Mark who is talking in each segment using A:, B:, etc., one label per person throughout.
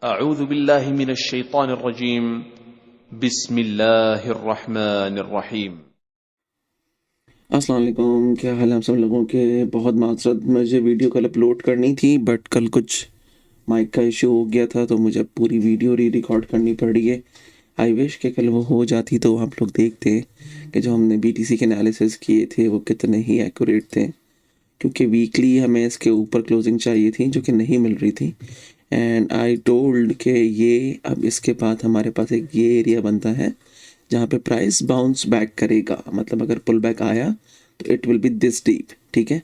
A: अऊज़ु बिल्लाहि मिनश शैतानिर रजीम बिस्मिल्लाहिर रहमानिर रहीम।
B: अस्सलाम वालेकुम, क्या हाल है आप सब लोगों के। बहुत माजरत, मुझे वीडियो कल अपलोड करनी थी बट कल कुछ माइक का इशू हो गया था तो मुझे पूरी वीडियो री रिकॉर्ड करनी पड़ रही है। आई विश कि कल वो हो जाती तो आप लोग देखते कि जो हमने बीटीसी के एनालिसिस किए थे वो कितने ही एक्यूरेट थे, क्योंकि वीकली हमें इसके ऊपर क्लोजिंग चाहिए थी जो कि नहीं मिल रही थी। एंड आई टोल्ड कि ये अब इसके बाद हमारे पास एक ये एरिया बनता है जहाँ पे प्राइस बाउंस बैक करेगा, मतलब अगर पुल बैक आया तो it will B this deep, ठीक है।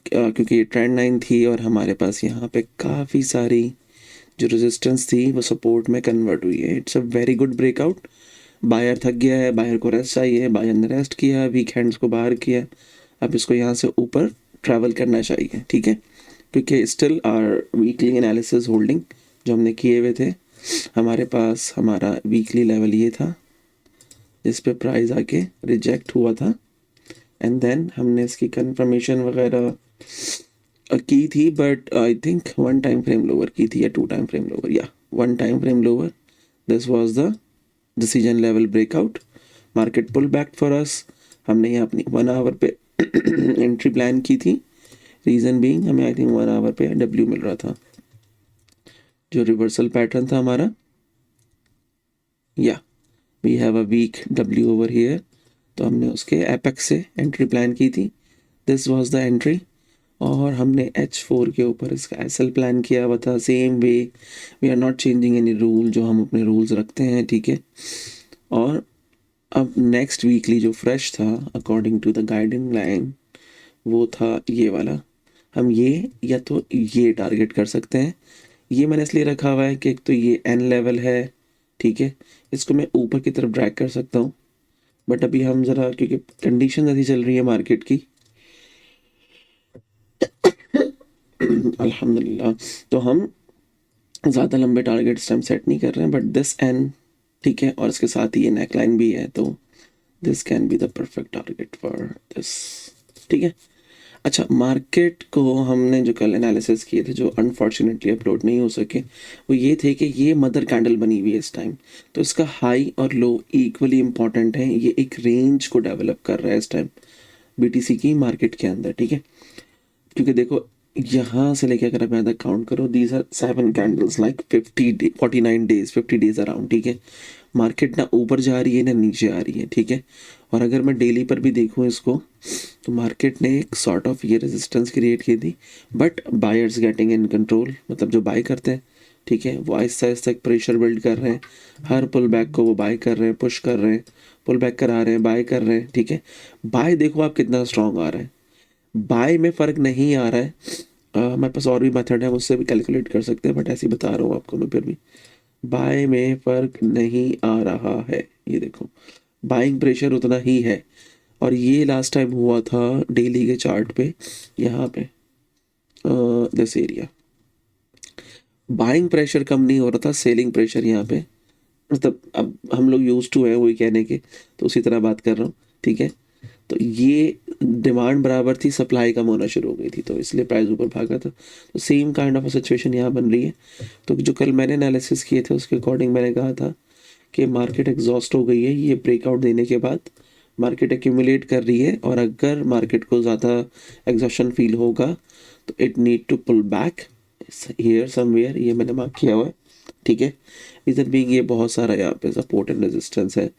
B: क्योंकि ये ट्रेंड लाइन थी और हमारे पास यहाँ पे काफ़ी सारी जो रेजिस्टेंस थी वो सपोर्ट में कन्वर्ट हुई है। It's a very good breakout. Buyer थक गया है, बायर को रेस्ट चाहिए, बायर ने रेस्ट किया, वीक हैंड्स को बाहर किया, अब इसको यहाँ से ऊपर ट्रैवल करना चाहिए, ठीक है। क्योंकि still are weekly analysis holding जो हमने किए हुए थे, हमारे पास हमारा वीकली लेवल ये था जिस पे प्राइस आके रिजेक्ट हुआ था। एंड देन हमने इसकी कंफर्मेशन वगैरह की थी, but I think one time frame lower की थी या टू टाइम फ्रेम लोअर, या one time frame lower. This was the decision level breakout, market pull back for us. हमने यहाँ अपनी 1 आवर पे एंट्री प्लान की थी। रीज़न बीइंग हमें आई थिंक 1 आवर पे डब्ल्यू मिल रहा था जो रिवर्सल पैटर्न था हमारा। या we have a weak W over here, तो हमने उसके एपेक्स से एंट्री प्लान की थी। This was the entry. और हमने H4 के ऊपर इसका एसएल प्लान किया हुआ था same way. We are not changing any rule, जो हम अपने रूल्स रखते हैं, ठीक है। और अब नेक्स्ट वीकली जो फ्रेश था according to the guiding line वो था ये वाला। हम ये या तो ये टारगेट कर सकते हैं। ये मैंने इसलिए रखा हुआ है कि एक तो ये एन लेवल है, ठीक है, इसको मैं ऊपर की तरफ ड्रैग कर सकता हूँ। बट अभी हम ज़रा, क्योंकि कंडीशन ऐसी चल रही है मार्केट की अल्हम्दुलिल्लाह, तो हम ज़्यादा लंबे टारगेट इस टाइम सेट नहीं कर रहे हैं। बट दिस एन, ठीक है, और इसके साथ ही ये नेक लाइन भी है, तो this can be the perfect target for this, ठीक है। अच्छा, मार्केट को हमने जो कल एनालिसिस किए थे जो अनफॉर्चुनेटली अपलोड नहीं हो सके, वो ये थे कि ये मदर कैंडल बनी हुई है इस टाइम, तो इसका हाई और लो इक्वली इंपॉर्टेंट है। ये एक रेंज को डेवलप कर रहा है इस टाइम बीटीसी की मार्केट के अंदर, ठीक है। क्योंकि देखो, यहाँ से लेके अगर आप यहाँ तक काउंट करो, these are 7 candles like 49 days, 50 days around, ठीक है। मार्केट ना ऊपर जा रही है ना नीचे आ रही है, ठीक है। और अगर मैं डेली पर भी देखूँ इसको, तो मार्केट ने एक सॉर्ट ऑफ ये रेजिस्टेंस क्रिएट की थी, but buyers getting in control, मतलब जो बाय करते हैं, ठीक है, वो आहिस्ता आहिस्ता एक प्रेशर बिल्ड कर रहे हैं। हर पुल बैक को वो बाय कर रहे हैं, पुश कर रहे हैं, पुल बैक करा रहे हैं, बाय कर रहे हैं, ठीक है। बाय देखो आप कितना स्ट्रांग आ रहा है, बाय में फ़र्क नहीं आ रहा है। हमारे पास और भी मेथड है, उससे भी कैलकुलेट कर सकते हैं, बट ऐसे ही बता रहा हूँ आपको मैं फिर भी। बाय में फ़र्क नहीं आ रहा है, ये देखो, बाइंग प्रेशर उतना ही है। और ये लास्ट टाइम हुआ था डेली के चार्ट पे, यहाँ पे दिस एरिया। बाइंग प्रेशर कम नहीं हो रहा था, सेलिंग प्रेशर यहाँ पे, मतलब अब हम लोग यूज टू है वही कहने के, तो उसी तरह बात कर रहा हूँ, ठीक है। तो ये डिमांड बराबर थी, सप्लाई कम होना शुरू हो गई थी, तो इसलिए प्राइस ऊपर भागा था। तो सेम काइंड ऑफ सिचुएशन यहाँ बन रही है। तो जो कल मैंने एनालिसिस किए थे उसके अकॉर्डिंग मैंने कहा था कि मार्केट एग्जॉस्ट हो गई है ये ब्रेकआउट देने के बाद। मार्केट एक्यूमुलेट कर रही है, और अगर मार्केट को ज़्यादा एग्जॉशन फील होगा तो it need to pull back here somewhere, ये मैंने मार्क किया हुआ है, ठीक है। रीज़न बीइंग ये बहुत सारा यहाँ पे सपोर्ट एंड रेजिस्टेंस है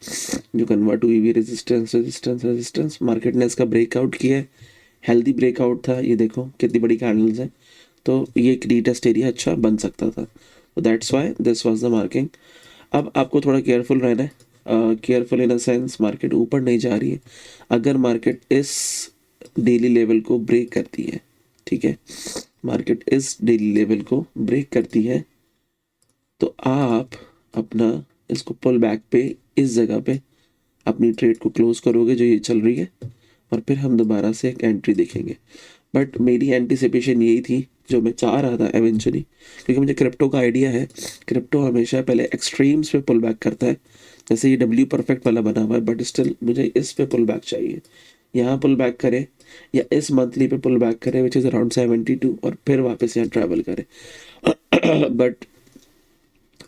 B: जो कन्वर्ट हुई हुई रेजिस्टेंस रेजिस्टेंस रेजिस्टेंस। मार्केट ने इसका ब्रेकआउट किया है, हेल्दी ब्रेकआउट था, ये देखो कितनी बड़ी कैंडल्स हैं, तो ये एक रीटेस्ट एरिया अच्छा बन सकता था, तो that's why this was the marking. अब आपको थोड़ा केयरफुल रहना है, careful in a sense market ऊपर नहीं जा रही है। अगर मार्केट इस डेली लेवल को ब्रेक करती है, ठीक है, मार्केट इस डेली लेवल को ब्रेक करती है, तो आप अपना इसको पुल बैक पे इस जगह पे अपनी ट्रेड को क्लोज करोगे जो ये चल रही है, और फिर हम दोबारा से एक एंट्री देखेंगे। बट मेरी एंटिसिपेशन यही थी जो मैं चाह रहा था एवेंचुअली, क्योंकि मुझे क्रिप्टो का आइडिया है। क्रिप्टो हमेशा पहले एक्सट्रीम्स पे पुल बैक करता है, जैसे ये डब्ल्यू परफेक्ट वाला बना हुआ है, बट स्टिल मुझे इस पे पुल बैक चाहिए। यहाँ पुल बैक करे या इस मंथली पे पुल बैक करे विच इज़ अराउंड 72, और फिर वापस यहाँ ट्रैवल करे। But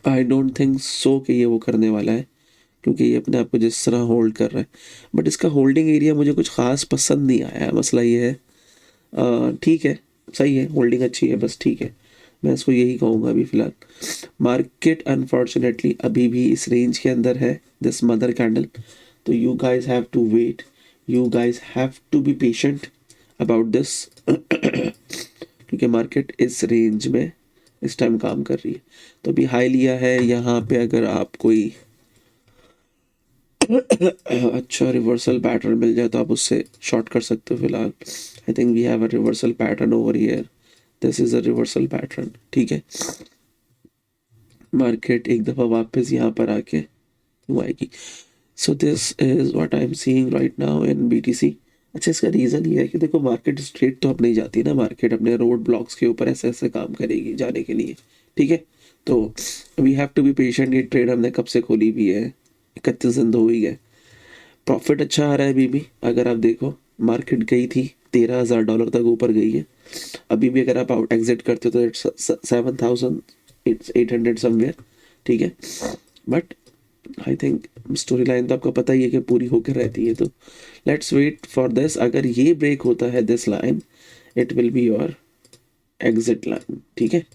B: I don't think so कि ये वो करने वाला है, क्योंकि ये अपने आप को जिस तरह होल्ड कर रहा है, बट इसका होल्डिंग एरिया मुझे कुछ खास पसंद नहीं आया है। मसला ये है, ठीक है, सही है, होल्डिंग अच्छी है, बस ठीक है, मैं इसको यही कहूँगा अभी फ़िलहाल। मार्केट अनफॉर्चुनेटली अभी भी इस रेंज के अंदर है, दिस मदर कैंडल। तो you guys have to wait, you guys have to be patient about this क्योंकि मार्केट इस रेंज में इस टाइम काम कर रही है। तो अभी हाई लिया है यहाँ पे, अगर आप कोई अच्छा रिवर्सल पैटर्न मिल जाए तो आप उससे शॉर्ट कर सकते हो फिलहाल। I think we have a reversal pattern over here, this is a reversal pattern, ठीक है। मार्केट एक दफ़ा वापस यहाँ पर आके क्यों आएगी। So this is what I am seeing right now in BTC. अच्छा, इसका रीज़न ये है कि देखो मार्केट स्ट्रेट तो अब नहीं जाती ना, मार्केट अपने रोड ब्लॉक्स के ऊपर ऐसे ऐसे काम करेगी जाने के लिए, ठीक है। तो we have to be patient. ये ट्रेड हमने कब से खोली भी है, 31 दिन तो हो ही गए। प्रॉफिट अच्छा आ रहा है अभी भी, अगर आप देखो मार्केट गई थी $13,000 तक ऊपर गई है। अभी भी अगर आप आउट एग्जिट करते हो तो इट्स 7,800 समवेयर, ठीक है। But I think story line तो आपको पता ही है कि पूरी होकर रहती है, तो लेट्स वेट फॉर दिस। अगर ये ब्रेक होता है this line, it will be your exit line, ठीक है।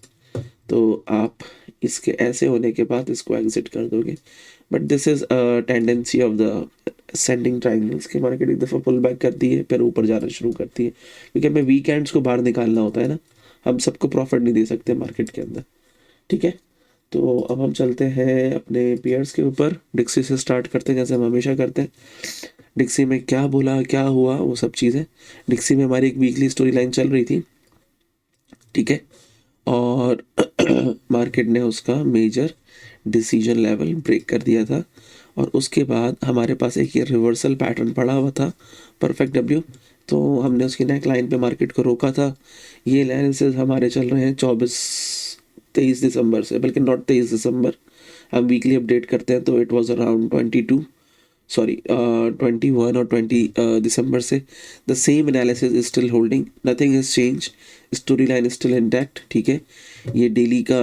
B: तो आप इसके ऐसे होने के बाद इसको एग्जिट कर दोगे। But this is a tendency of the sending triangles के, मार्केट एक दफ़ा पुल बैक करती है फिर ऊपर जाना शुरू करती है, क्योंकि हमें वीकेंड्स को बाहर निकालना होता है ना, हम सबको प्रॉफिट नहीं दे सकते मार्केट के अंदर, ठीक है। तो अब हम चलते हैं अपने पेयर्स के ऊपर, डिक्सी से स्टार्ट करते हैं जैसे हम हमेशा करते हैं। डिक्सी में क्या बोला, क्या हुआ, वो सब चीज़ें। डिक्सी में हमारी एक वीकली स्टोरी लाइन चल रही थी, ठीक है, और मार्केट ने उसका मेजर डिसीजन लेवल ब्रेक कर दिया था, और उसके बाद हमारे पास एक ये रिवर्सल पैटर्न पड़ा हुआ था, परफेक्ट डब्ल्यू। तो हमने उसकी नेक लाइन पे मार्केट को रोका था। ये एनालिसिस हमारे चल रहे हैं 23 दिसंबर से, बल्कि नॉट 23 दिसंबर, हम वीकली अपडेट करते हैं, तो इट वाज अराउंड 21 और 20 दिसंबर से। The same analysis is still holding, nothing is change, story line still intact, ठीक है। ये डेली का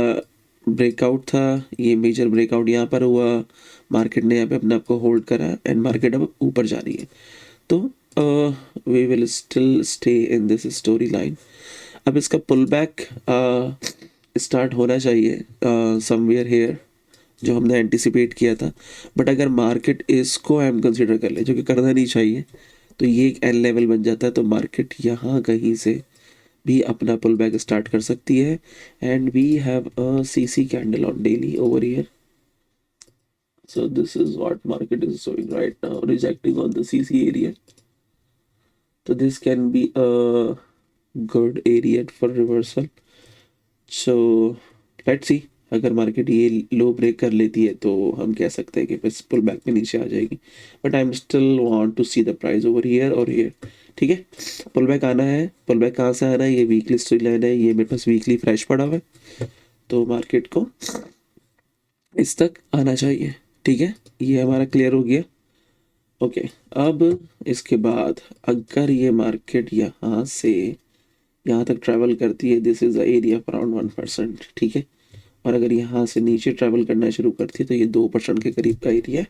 B: ब्रेकआउट था, ये मेजर ब्रेकआउट यहाँ पर हुआ, मार्केट ने यहाँ पे अपने आप को होल्ड करा एंड मार्केट अब ऊपर जा रही है। तो we will still stay in this story line. अब इसका पुल बैक स्टार्ट होना चाहिए समवेयर हेयर, जो हमने एंटिसिपेट किया था। बट अगर मार्केट इसको हम कंसिडर कर ले, जो कि करना नहीं चाहिए, तो ये एक एन लेवल बन जाता है, तो मार्केट यहाँ कहीं से भी अपना पुल बैक स्टार्ट कर सकती है। And we have a CC candle on daily over here, so this is what market is showing right now, rejecting on the CC area. So this can be a good area for reversal. So let's see, अगर market ये लो break कर लेती है तो हम कह सकते हैं कि बस पुल बैक में नीचे आ जाएगी। But I am still want to see the price over here और हियर, ठीक है। पुल बैक आना है, पुल बैक कहाँ से आना है, ये वीकली स्टोरी लाइन है, ये मेरे पास वीकली फ्रेश पड़ा हुआ है, तो मार्केट को इस तक आना चाहिए, ठीक है। ये हमारा क्लियर हो गया, ओके। अब इसके बाद अगर ये मार्केट यहाँ से यहाँ तक ट्रैवल करती है, this is the area around 1%, ठीक है। और अगर यहाँ से नीचे ट्रैवल करना शुरू करती है तो ये 2% के करीब का एरिया है।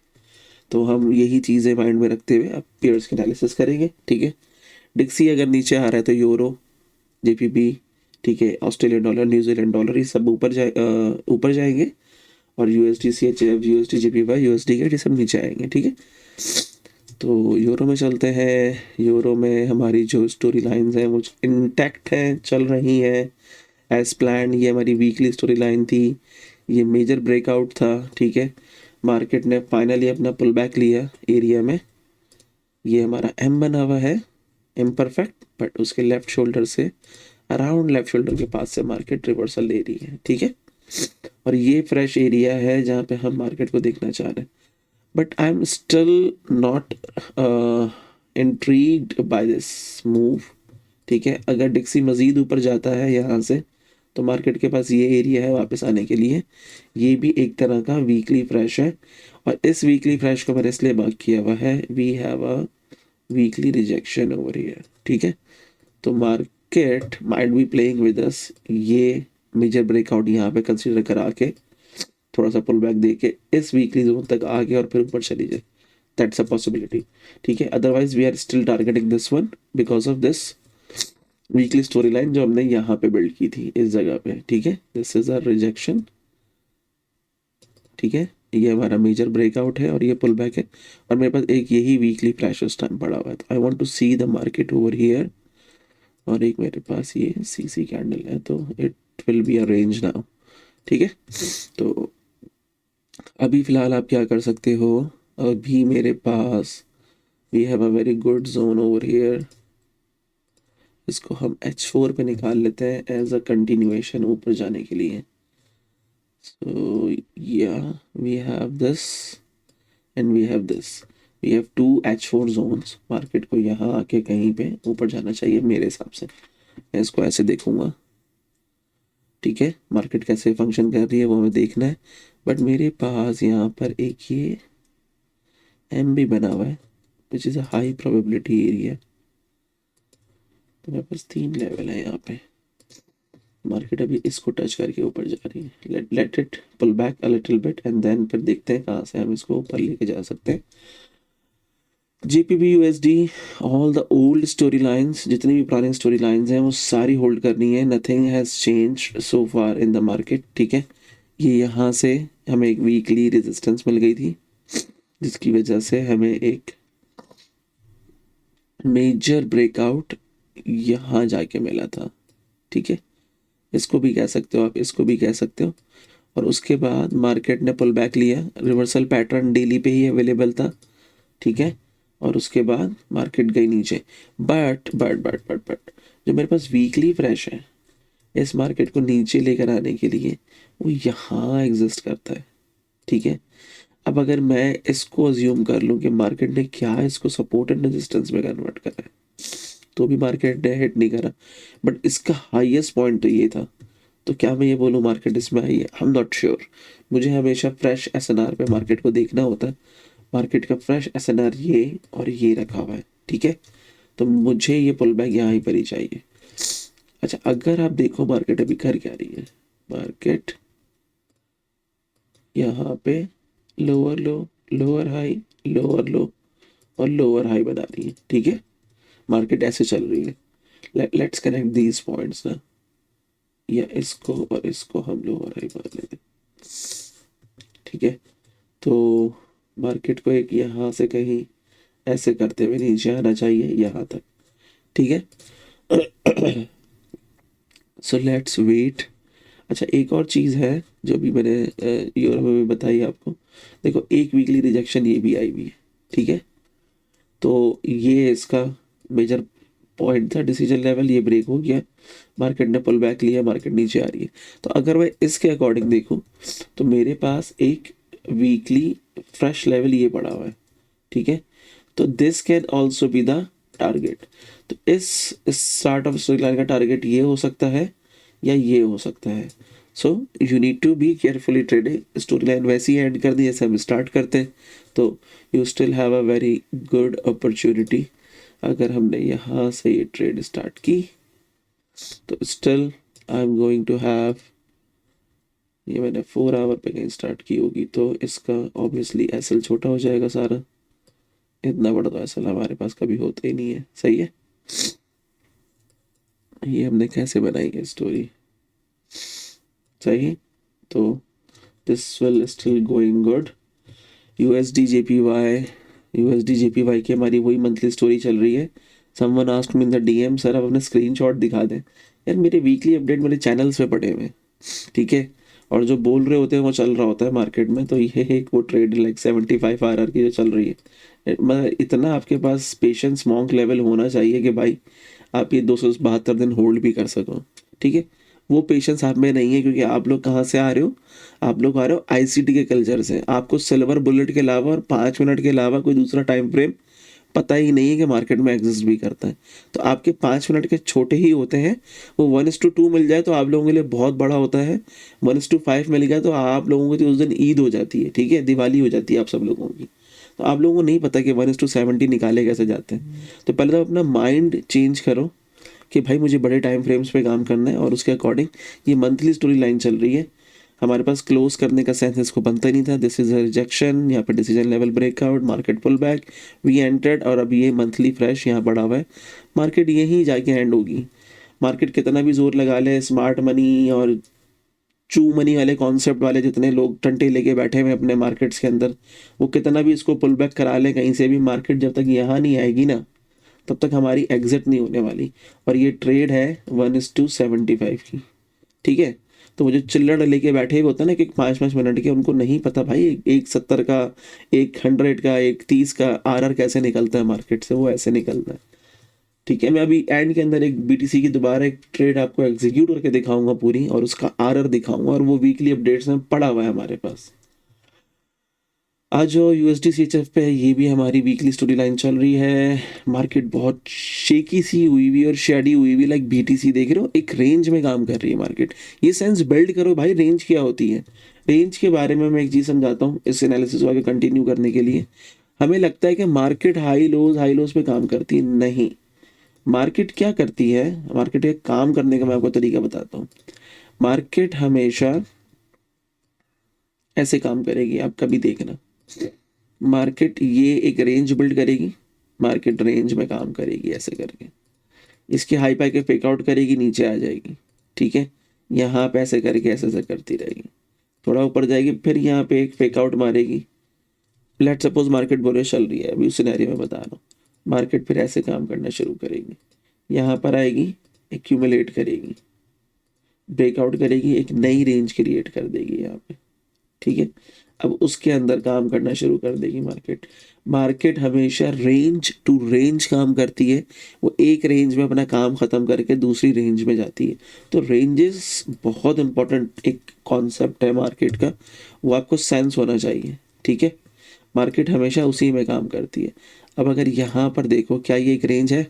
B: तो हम यही चीज़ें माइंड में रखते हुए अब पेयर्स के एनालिसिस करेंगे, ठीक है। डिक्सी अगर नीचे आ रहा है तो यूरो, जेपीबी, ठीक है, ऑस्ट्रेलियन डॉलर, न्यूजीलैंड डॉलर, ये सब ऊपर जाएंगे, और USD CHF, USD JPY, USD ये सब नीचे आएंगे, ठीक है। तो यूरो में चलते हैं। यूरो में हमारी जो स्टोरी लाइंस हैं वो इंटैक्ट हैं, चल रही हैं एज प्लान। ये हमारी वीकली स्टोरी लाइन थी, ये मेजर ब्रेकआउट था, ठीक है। मार्केट ने फाइनली अपना पुल बैक लिया एरिया में, ये हमारा एम बना हुआ है, इम्परफेक्ट, बट उसके लेफ्ट शोल्डर से अराउंड लेफ्ट शोल्डर के पास से मार्केट रिवर्सल ले रही है, ठीक है। और ये फ्रेश एरिया है जहाँ पे हम मार्केट को देखना चाह रहे हैं। But I am still not intrigued by this move, ठीक है। अगर डिक्सी मज़ीद ऊपर जाता है यहाँ से तो मार्केट के पास ये एरिया है वापस आने के लिए। ये भी एक तरह का वीकली फ्रेश है, और इस वीकली फ्रेश को मैंने इसलिए मार्क किया हुआ है, we have a weekly rejection over here, ठीक है। तो market might be playing with us, ये मेजर ब्रेकआउट यहाँ पे कंसीडर करा के थोड़ा सा पुल बैक दे के इस वीकली जोन तक आके और फिर ऊपर चली जाए, दैट्स अ पॉसिबिलिटी, ठीक है। Otherwise we are still targeting this one because of this weekly story line जो हमने यहाँ पे बिल्ड की थी इस जगह पे, ठीक है। दिस इज अ रिजेक्शन, ठीक है, ये हमारा मेजर ब्रेकआउट है और ये पुल बैक है, और मेरे पास एक यही वीकली फ्लैश टाइम पड़ा हुआ है। तो I want to see the market over here, और एक मेरे पास ये सीसी कैंडल है, तो it will be a range now, ठीक है। तो अभी फिलहाल आप क्या कर सकते हो, अभी मेरे पास we have a very good zone over here, इसको हम H4 पे निकाल लेते हैं एज अ कंटिन्यूएशन ऊपर जाने के लिए। So yeah we have this and we have this, we have 2 H4 zones. Market को यहाँ आके कहीं पे ऊपर जाना चाहिए मेरे हिसाब से, मैं इसको ऐसे देखूंगा, ठीक है। मार्केट कैसे फंक्शन कर रही है वो हमें देखना है, बट मेरे पास यहाँ पर एक ये एम भी बना हुआ है which is a high probability area. तो मेरे पास 3 लेवल है यहाँ पे, मार्केट अभी इसको टच करके ऊपर जा रही है, let it pull back a little bit and then फिर देखते हैं कहाँ से हम इसको ऊपर लेके जा सकते हैं। GBP/USD, all the old story lines, जितनी भी पुरानी स्टोरी लाइन्स हैं वो सारी होल्ड करनी है, nothing has changed so far in the market, ठीक है। ये यहाँ से हमें एक वीकली रेजिस्टेंस मिल गई थी जिसकी वजह से हमें एक मेजर ब्रेकआउट यहाँ जाके मिला था, ठीक है। इसको भी कह सकते हो आप, इसको भी कह सकते हो। और उसके बाद मार्केट ने पुल बैक लिया, रिवर्सल पैटर्न डेली पे ही अवेलेबल था, ठीक है। और उसके बाद मार्केट गई नीचे, बट जो मेरे पास वीकली फ्रेश है इस मार्केट को नीचे लेकर आने के लिए वो यहाँ एग्जिस्ट करता है, ठीक है। अब अगर मैं इसको अज्यूम कर लूँ कि मार्केट ने क्या इसको सपोर्ट एंड रेजिस्टेंस में कन्वर्ट करा है, तो भी मार्केट ने हिट नहीं करा, बट इसका हाईएस्ट पॉइंट तो ये था, तो क्या मैं ये बोलूँ मार्केट इसमें आई है? I am not sure. मुझे हमेशा फ्रेश SNR पे मार्केट को देखना होता है, मार्केट का फ्रेश SNR ये और ये रखा हुआ है, ठीक है। तो मुझे ये पुल बैक यहाँ पर ही चाहिए। अच्छा, अगर आप देखो मार्केट अभी कर क्या रही है, मार्केट यहाँ पे लोअर लो, लोअर हाई, लोअर लो और लोअर हाई बना रही है, ठीक है। मार्केट ऐसे चल रही है, लेट्स कनेक्ट दीज पॉइंट्स ना, या इसको और इसको हम लोअर हाई मान लेते हैं, ठीक है। तो मार्केट को एक यहाँ से कहीं ऐसे करते हुए नीचे आना चाहिए यहाँ तक, ठीक है। So let's wait. अच्छा, एक और चीज़ है जो भी मैंने यूरोप में भी बताई आपको, देखो एक वीकली रिजेक्शन ये भी आई हुई है, ठीक है। तो ये इसका मेजर पॉइंट था, डिसीजन लेवल ये ब्रेक हो गया, मार्केट ने पुल बैक लिया, मार्केट नीचे आ रही है। तो अगर मैं इसके अकॉर्डिंग देखूं तो मेरे पास एक वीकली फ्रेश लेवल ये पड़ा हुआ है, ठीक है। तो this can also be the target. तो इस स्टार्ट ऑफ स्टोरी लाइन का टारगेट ये हो सकता है या ये हो सकता है। So you need to be carefully trading. Story line वैसी एंड कर दी जैसे हम स्टार्ट करते हैं, तो you still have a very good opportunity. अगर हमने यहाँ से ये ट्रेड स्टार्ट की तो still I am going to have, ये मैंने 4 आवर पे कहीं स्टार्ट की होगी तो इसका ऑब्वियसली एसएल छोटा हो जाएगा सारा, इतना बड़ा तो एसएल हमारे पास कभी होता ही नहीं है, सही है। ये हमने कैसे बनाई है स्टोरी, सही। तो this will still going good. USD JPY की हमारी वही मंथली स्टोरी चल रही है। Someone asked me in the DM, sir आप अपने स्क्रीनशॉट दिखा दें। यार मेरे वीकली अपडेट मेरे चैनल्स पे पड़े हुए हैं, ठीक है, और जो बोल रहे होते हैं वो चल रहा होता है मार्केट में। तो ये एक वो ट्रेड लाइक 75 RR की जो चल रही है, मतलब इतना आपके पास पेशेंस मॉन्क लेवल होना चाहिए कि भाई आप ये 272 दिन होल्ड भी कर सको, ठीक है। वो पेशेंस आप में नहीं है, क्योंकि आप लोग कहाँ से आ रहे हो, आप लोग आ रहे हो ICT के कल्चर से। आपको सिल्वर बुलेट के अलावा और 5 मिनट के अलावा कोई दूसरा टाइम फ्रेम पता ही नहीं है कि मार्केट में एग्जिस्ट भी करता है। तो आपके 5 मिनट के छोटे ही होते हैं, वो 1:2 मिल जाए तो आप लोगों के लिए बहुत बड़ा होता है, 1:5 मिल गया तो आप लोगों की तो उस दिन ईद हो जाती है, ठीक है, दिवाली हो जाती है आप सब लोगों की। तो आप लोगों को नहीं पता कि 1:70 निकाले कैसे जाते हैं। तो पहले तो अपना माइंड चेंज करो कि भाई मुझे बड़े टाइम फ्रेम्स पे काम करना है, और उसके अकॉर्डिंग ये मंथली स्टोरी लाइन चल रही है। हमारे पास क्लोज करने का सेंस इसको बनता ही नहीं था। दिस इज अ रिजेक्शन, यहाँ पे decision level breakout, market pull back, we entered और अब ये मंथली फ्रेश यहाँ पड़ा हुआ है। मार्केट यहीं जाके एंड होगी। मार्केट कितना भी जोर लगा ले, स्मार्ट मनी और चू मनी वाले कॉन्सेप्ट वाले जितने लोग टंटे लेके बैठे हुए अपने मार्केट्स के अंदर, वो कितना भी इसको पुल बैक करा ले कहीं से भी, मार्केट जब तक यहाँ नहीं आएगी ना तब तक हमारी एग्जिट नहीं होने वाली। और ये ट्रेड है 1:75 की, ठीक है। तो वो जो चिल्लड़ लेके बैठे हुए होता है ना कि 5-5 मिनट के, उनको नहीं पता भाई एक 70 का, एक 100 का, एक 30 का आरआर कैसे निकलता है मार्केट से, वो ऐसे निकलता है, ठीक है। मैं अभी एंड के अंदर एक बीटीसी की दोबारा एक ट्रेड आपको एग्जीक्यूट करके दिखाऊंगा पूरी, और उसका आरआर दिखाऊंगा, और वो वीकली अपडेट्स में पड़ा हुआ है हमारे पास। आज जो यूएसडी सीएचएफ पे है, ये भी हमारी वीकली स्टोरी लाइन चल रही है। मार्केट बहुत शेकी सी हुई हुई और शेडी हुई हुई, लाइक बीटीसी देख रहे हो, एक रेंज में काम कर रही है मार्केट। ये सेंस बिल्ड करो भाई, रेंज क्या होती है। रेंज के बारे में मैं एक चीज़ समझाता हूँ इस एनालिसिस को आगे कंटिन्यू करने के लिए। हमें लगता है कि मार्केट हाई लोज पे काम करती है, नहीं। मार्केट क्या करती है, मार्केट के काम करने का मैं आपको तरीका बताता हूँ। मार्केट हमेशा ऐसे काम करेगी, आप कभी देखना। मार्केट ये एक रेंज बिल्ड करेगी, मार्केट रेंज में काम करेगी ऐसे करके, इसके हाई पाई के फेक आउट करेगी, नीचे आ जाएगी, ठीक है। यहाँ पे ऐसे करके ऐसे ऐसे करती रहेगी, थोड़ा ऊपर जाएगी, फिर यहाँ पे एक फेक आउट मारेगी। लेट सपोज मार्केट बुलिश चल रही है, अभी उस सिनेरियो में बता रहा हूँ। मार्केट फिर ऐसे काम करना शुरू करेगी, यहाँ पर आएगी, एक्यूमुलेट करेगी, ब्रेकआउट करेगी, एक नई रेंज क्रिएट कर देगी यहाँ पे, ठीक है। अब उसके अंदर काम करना शुरू कर देगी मार्केट। मार्केट हमेशा रेंज टू रेंज काम करती है, वो एक रेंज में अपना काम ख़त्म करके दूसरी रेंज में जाती है। तो रेंजेस बहुत इंपॉर्टेंट एक कॉन्सेप्ट है मार्केट का, वो आपको सेंस होना चाहिए, ठीक है। मार्केट हमेशा उसी में काम करती है। अब अगर यहाँ पर देखो, क्या ये एक रेंज है,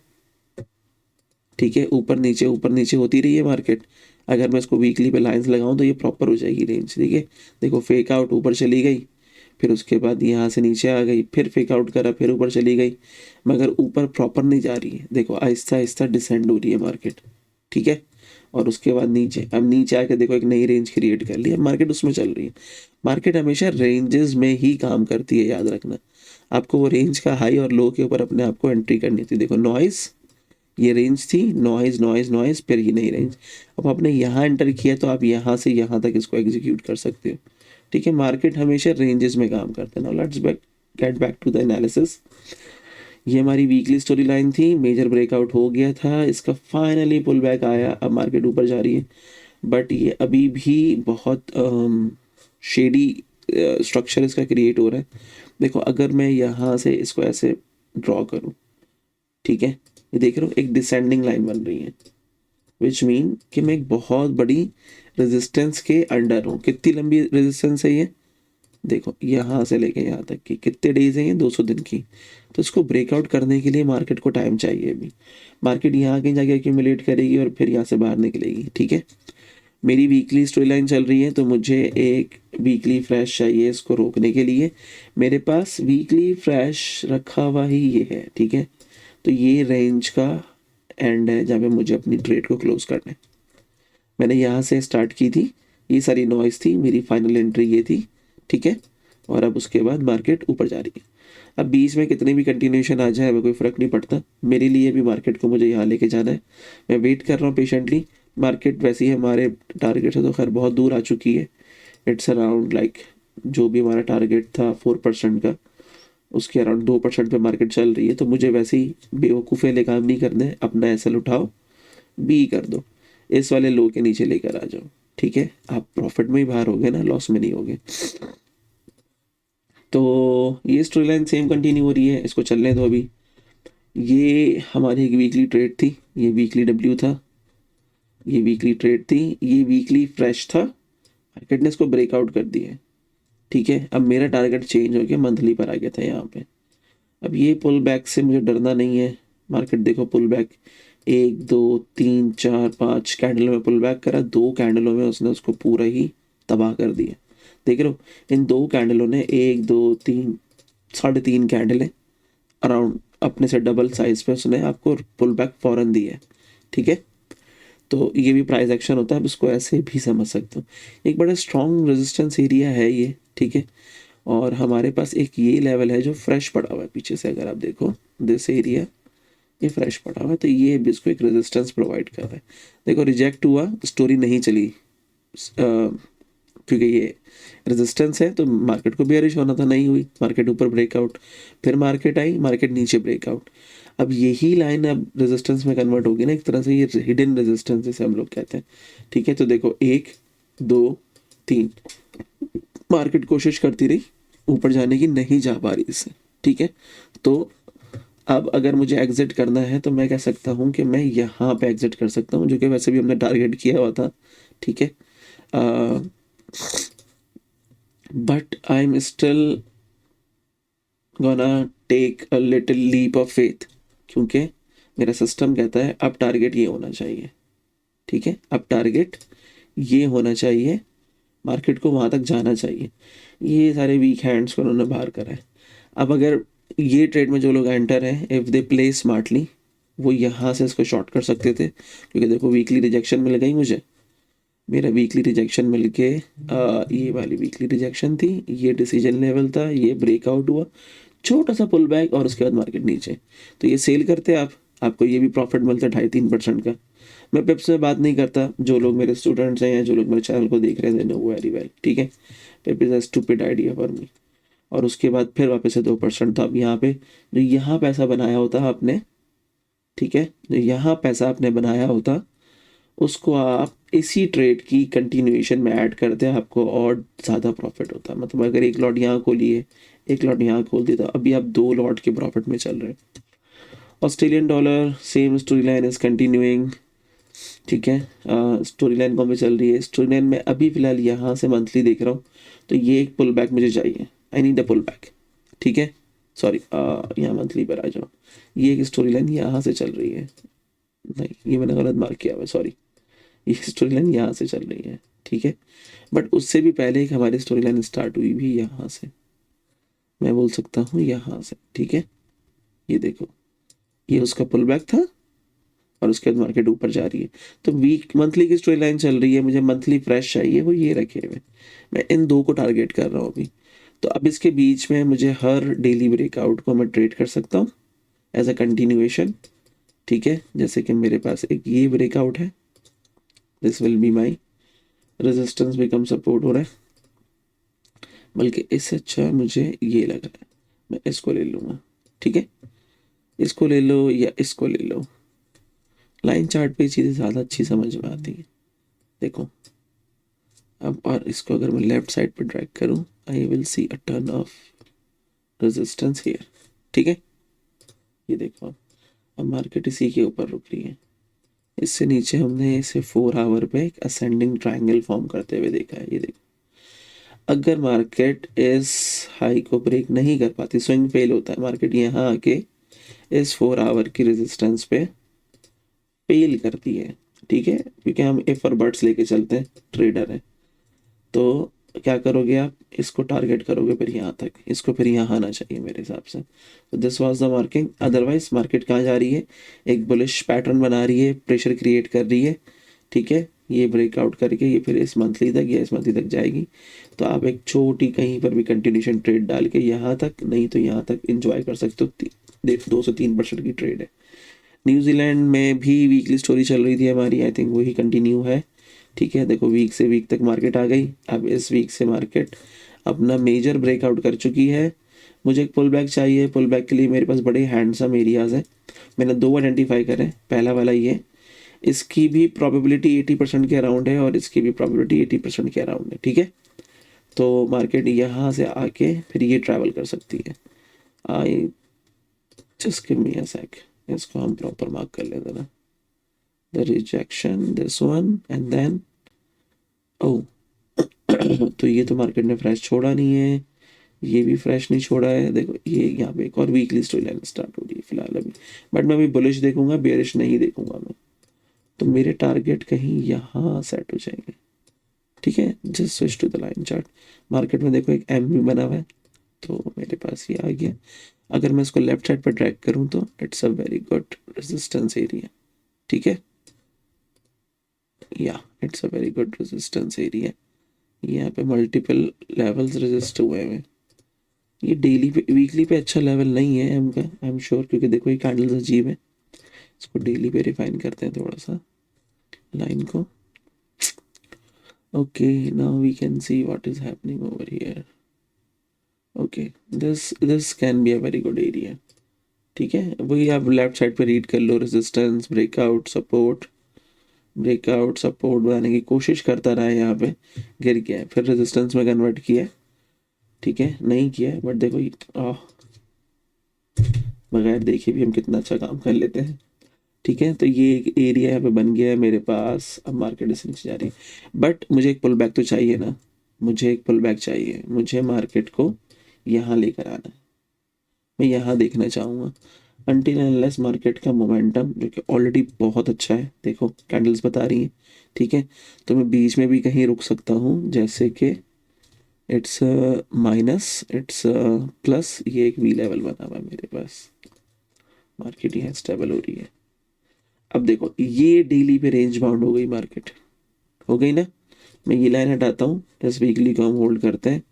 B: ठीक है, ऊपर नीचे होती रही है मार्केट। अगर मैं इसको वीकली पे लाइंस लगाऊं तो ये प्रॉपर हो जाएगी रेंज, ठीक है। देखो फेक आउट ऊपर चली गई, फिर उसके बाद यहाँ से नीचे आ गई, फिर फेक आउट करा, फिर ऊपर चली गई, मगर ऊपर प्रॉपर नहीं जा रही है। देखो आहिस्ता आहिस्ता डिसेंड हो रही है मार्केट, ठीक है। और उसके बाद नीचे, अब नीचे आके देखो एक नई रेंज क्रिएट कर ली, अब मार्केट उसमें चल रही है। मार्केट हमेशा रेंजेस में ही काम करती है, याद रखना। आपको वो रेंज का हाई और लो के ऊपर अपने आप को एंट्री करनी थी। देखो नॉइस, ये रेंज थी, नॉइज नॉइज नॉइज, फिर ये नई रेंज। अब आपने यहाँ एंटर किया तो आप यहाँ से यहाँ तक इसको एग्जीक्यूट कर सकते हो, ठीक है। मार्केट हमेशा रेंजेस में काम करते हैं। Now let's get back to the analysis. ये हमारी वीकली स्टोरी लाइन थी, मेजर ब्रेकआउट हो गया था, इसका फाइनली पुल बैक आया, अब मार्केट ऊपर जा रही है, बट ये अभी भी बहुत शेडी स्ट्रक्चर इसका क्रिएट हो रहा है। देखो अगर मैं यहाँ से इसको ऐसे ड्रॉ करूँ, ठीक है, ये देख रहे हो एक डिसेंडिंग लाइन बन रही है, विच मीन कि मैं एक बहुत बड़ी रेजिस्टेंस के अंडर हूँ। कितनी लंबी रेजिस्टेंस है ये, देखो यहाँ से लेके यहाँ तक की कितने डेज है ये, 200 दिन की। तो इसको ब्रेकआउट करने के लिए मार्केट को टाइम चाहिए अभी। मार्केट यहाँ कहीं जाके एक्यूमुलेट करेगी और फिर यहाँ से बाहर निकलेगी, ठीक है। मेरी वीकली स्टोरी लाइन चल रही है, तो मुझे एक वीकली फ्लैश चाहिए इसको रोकने के लिए। मेरे पास वीकली फ्लैश रखा हुआ ही ये है, ठीक है। तो ये रेंज का एंड है जहाँ पे मुझे अपनी ट्रेड को क्लोज करना है। मैंने यहाँ से स्टार्ट की थी, ये सारी नॉइस थी, मेरी फाइनल एंट्री ये थी, ठीक है। और अब उसके बाद मार्केट ऊपर जा रही है। अब बीच में कितनी भी कंटिन्यूशन आ जाए हमें कोई फ़र्क नहीं पड़ता, मेरे लिए भी मार्केट को मुझे यहाँ लेके जाना है। मैं वेट कर रहा हूँ पेशेंटली। मार्केट वैसे ही हमारे टारगेट से तो खैर बहुत दूर आ चुकी है। इट्स अराउंड लाइक जो भी हमारा टारगेट था 4% का, उसके अराउंड 2% पे मार्केट चल रही है। तो मुझे वैसे ही बेवकूफ़े ले काम नहीं करने, अपना एसएल उठाओ, बी कर दो, इस वाले लो के नीचे लेकर आ जाओ, ठीक है। आप प्रॉफिट में ही बाहर होगे ना, लॉस में नहीं होगे। तो ये स्टोरी लाइन सेम कंटिन्यू हो रही है, इसको चलने दो अभी। ये हमारी एक वीकली ट्रेड थी, ये वीकली डब्ल्यू था, ये वीकली ट्रेड थी, ये वीकली फ्रेश था, मार्केट ने इसको ब्रेकआउट कर दिया, ठीक है। अब मेरा टारगेट चेंज हो गया, मंथली पर आ गया था यहाँ पे। अब ये पुल बैक से मुझे डरना नहीं है। मार्केट देखो पुल बैक 1 2 3 4 5 कैंडलों में पुल बैक करा, 2 कैंडलों में उसने उसको पूरा ही तबाह कर दिया। देख रहे हो इन 2 कैंडलों ने 1 2 3 3.5 कैंडल है अराउंड अपने से डबल साइज पे उसने आपको पुल बैक फौरन दिया है, ठीक है। तो ये भी प्राइस एक्शन होता है, आप इसको ऐसे भी समझ सकते हो। एक बड़ा स्ट्रॉन्ग रेजिस्टेंस एरिया है ये, ठीक है। और हमारे पास एक ये लेवल है जो फ्रेश पड़ा हुआ है पीछे से, अगर आप देखो दिस एरिया ये फ्रेश पड़ा हुआ है, तो ये भी इसको एक रेजिस्टेंस प्रोवाइड कर रहा है। देखो रिजेक्ट हुआ, स्टोरी नहीं चली, क्योंकि ये रेजिस्टेंस है तो मार्केट को बेयरिश होना था, नहीं हुई, मार्केट ऊपर ब्रेकआउट, फिर मार्केट आई, मार्केट नीचे ब्रेकआउट। अब यही लाइन अब रेजिस्टेंस में कन्वर्ट होगी ना एक तरह से, ये हिडन रेजिस्टेंस जैसे हम लोग कहते हैं, ठीक है। तो देखो 1 2 3, मार्केट कोशिश करती रही ऊपर जाने की, नहीं जा पा रही इससे, ठीक है। तो अब अगर मुझे एग्जिट करना है तो मैं कह सकता हूँ कि मैं यहाँ पे एग्जिट कर सकता हूँ, जो कि वैसे भी हमने टारगेट किया हुआ था, ठीक है। But I am still gonna take a little leap of faith, क्योंकि मेरा सिस्टम कहता है अब टारगेट ये होना चाहिए, ठीक है। अब टारगेट ये होना चाहिए, मार्केट को वहाँ तक जाना चाहिए। ये सारे वीक हैंड्स को उन्होंने बाहर करा है। अब अगर ये ट्रेड में जो लोग एंटर हैं, इफ़ दे प्ले स्मार्टली, वो यहाँ से इसको शॉर्ट कर सकते थे, क्योंकि देखो वीकली रिजेक्शन मिल गई मुझे, मेरा वीकली रिजेक्शन मिल के ये वाली वीकली रिजेक्शन थी, ये डिसीजन लेवल था, ये ब्रेकआउट हुआ, छोटा सा पुल बैक और उसके बाद मार्केट नीचे। तो ये सेल करते आप, आपको ये भी प्रॉफिट मिलता है 2.5-3% का। मैं पिप्स में बात नहीं करता, जो लोग मेरे स्टूडेंट्स हैं या जो लोग मेरे चैनल को देख रहे हैं, दे नो वेरी वेल, ठीक है। Pip is a stupid idea for me. और उसके बाद फिर वापस से 2%, तो अब यहाँ पे जो यहाँ पैसा बनाया होता आपने, ठीक है, जो यहाँ पैसा आपने बनाया होता, उसको आप इसी ट्रेड की कंटिन्यूएशन में ऐड करते हैं, आपको और ज़्यादा प्रॉफिट होता है। मतलब अगर एक लॉट यहाँ खोलिए, एक लॉट यहाँ खोल दिया, तो अभी आप 2 लॉट के प्रॉफिट में चल रहे हैं। Australian dollar same story line is continuing, ठीक है। स्टोरी लाइन कौन पे चल रही है, स्टोरी लाइन में अभी फिलहाल यहाँ से मंथली देख रहा हूँ, तो ये एक पुल बैक मुझे चाहिए, I need a pull back, ठीक है। सॉरी, यहाँ मंथली पर आ जाओ, ये एक स्टोरी लाइन यहाँ से चल रही है, नहीं ये मैंने गलत मार्क किया हुआ, सॉरी, ये स्टोरी लाइन यहाँ से चल रही है, ठीक है। बट उससे भी पहले एक हमारी स्टोरी लाइन स्टार्ट हुई भी यहाँ से, मैं बोल सकता हूँ यहाँ से, ठीक है। ये देखो, ये उसका पुल बैक था और उसके बाद मार्केट ऊपर जा रही है। तो वीक मंथली की स्टोरी लाइन चल रही है, मुझे मंथली फ्रेश चाहिए, वो ये रखे हुए, मैं इन 2 को टारगेट कर रहा हूँ अभी। तो अब इसके बीच में मुझे हर डेली ब्रेकआउट को मैं ट्रेड कर सकता हूँ एज अ कंटिन्यूएशन, ठीक है। जैसे कि मेरे पास एक ये ब्रेकआउट है, this will be my resistance, become support हो रहा है, बल्कि इससे अच्छा मुझे ये लग रहा है, मैं इसको ले लूँगा, ठीक है। इसको ले लो या इसको ले लो, लाइन चार्ट पे चीज़ें ज़्यादा अच्छी समझ में आती हैं। देखो अब, और इसको अगर मैं लेफ्ट साइड पे ड्रैग करूँ, I will see a turn off resistance here, ठीक है। ये देखो अब मार्केट इसी के ऊपर रुक रही है, इससे नीचे हमने इसे 4 आवर पे एक असेंडिंग ट्रायंगल फॉर्म करते हुए देखा है। ये देखो, अगर मार्केट इस हाई को ब्रेक नहीं कर पाती, स्विंग फेल होता है, मार्केट यहाँ आके इस 4 आवर की रेजिस्टेंस पे फेल करती है, ठीक है, क्योंकि हम इफ और बट्स लेके चलते हैं, ट्रेडर है। तो क्या करोगे आप, इसको टारगेट करोगे फिर यहाँ तक, इसको फिर यहाँ आना चाहिए मेरे हिसाब से। तो this was the marking, otherwise market कहाँ जा रही है, एक बुलिश पैटर्न बना रही है, प्रेशर क्रिएट कर रही है, ठीक है। ये ब्रेकआउट करके ये फिर इस मंथली तक या इस मंथली तक जाएगी, तो आप एक छोटी कहीं पर भी कंटिन्यूशन ट्रेड डाल के यहाँ तक, नहीं तो यहाँ तक इंजॉय कर सकते हो। 2 से 3% की ट्रेड है। न्यूजीलैंड में भी वीकली स्टोरी चल रही थी हमारी, आई थिंक वही कंटिन्यू है, ठीक है। देखो वीक से वीक तक मार्केट आ गई, अब इस वीक से मार्केट अपना मेजर ब्रेकआउट कर चुकी है। मुझे एक पुल बैक चाहिए, पुल बैक के लिए मेरे पास बड़े हैंडसम एरियाज़ हैं, मैंने 2 आइडेंटिफाई करे। पहला वाला ये, इसकी भी प्रोबेबिलिटी 80% के अराउंड है और इसकी भी प्रोबेबिलिटी 80% के अराउंड है, ठीक है। तो मार्केट यहाँ से आके फिर ये ट्रैवल कर सकती है। I just give me a सेक, इसको हम प्रॉपर मार्क कर लेते ना, the rejection this one and then oh तो ये तो मार्केट ने फ्रेश छोड़ा नहीं है, ये भी फ्रेश नहीं छोड़ा है। देखो ये यहाँ पे एक और वीकली स्टोरी लाइन स्टार्ट हो रही है फिलहाल अभी, बट मैं अभी बुलिश देखूंगा, बेयरिश नहीं देखूंगा मैं। तो मेरे टारगेट कहीं यहाँ सेट हो जाएंगे, ठीक है। Just switch to the line chart, market में देखो एक एम भी बना हुआ है, तो मेरे पास ये आ गया। अगर मैं इसको लेफ्ट साइड पर ट्रैक करूँ तो it's a very good resistance area, ठीक है। या it's a very good resistance area. यहाँ पे मल्टीपल लेवल्स रजिस्ट हुए हैं। ये डेली पे वीकली पे अच्छा लेवल नहीं है एम का, आई एम श्योर, क्योंकि देखो ये कैंडल्स अजीब है। इसको डेली पे रिफाइन करते हैं थोड़ा सा लाइन को। Okay, now we can see what is happening over here. Okay, this can be a very good area. ठीक है, वही आप लेफ्ट साइड पे रीड कर लो, resistance, breakout, support, breakout, support बनाने की कोशिश करता रहा है। यहाँ पे गिर गया है, फिर रेजिस्टेंस में कन्वर्ट किया है। ठीक है, नहीं किया है, बट देखो बगैर देखे भी हम कितना अच्छा काम कर लेते हैं। ठीक है, तो ये एक एरिया यहाँ पे बन गया है मेरे पास। अब मार्केट इससे नीचे जा रही है, बट मुझे एक पुल बैक तो चाहिए ना। मुझे एक पुल बैक चाहिए, मुझे मार्केट को यहाँ लेकर आना है। मैं यहाँ देखना चाहूँगा अनटिल अनलेस मार्केट का मोमेंटम, जो कि ऑलरेडी बहुत अच्छा है, देखो कैंडल्स बता रही हैं। ठीक है, तो मैं बीच में भी कहीं रुक सकता हूँ, जैसे कि इट्स माइनस, इट्स प्लस, ये एक वी लेवल बना हुआ है मेरे पास। मार्केट यहाँ स्टेबल हो रही है। अब देखो ये डेली पे रेंज बाउंड हो गई, मार्केट हो गई ना। मैं ये लाइन हटाता हूँ, इस वीकली को हम होल्ड करते हैं।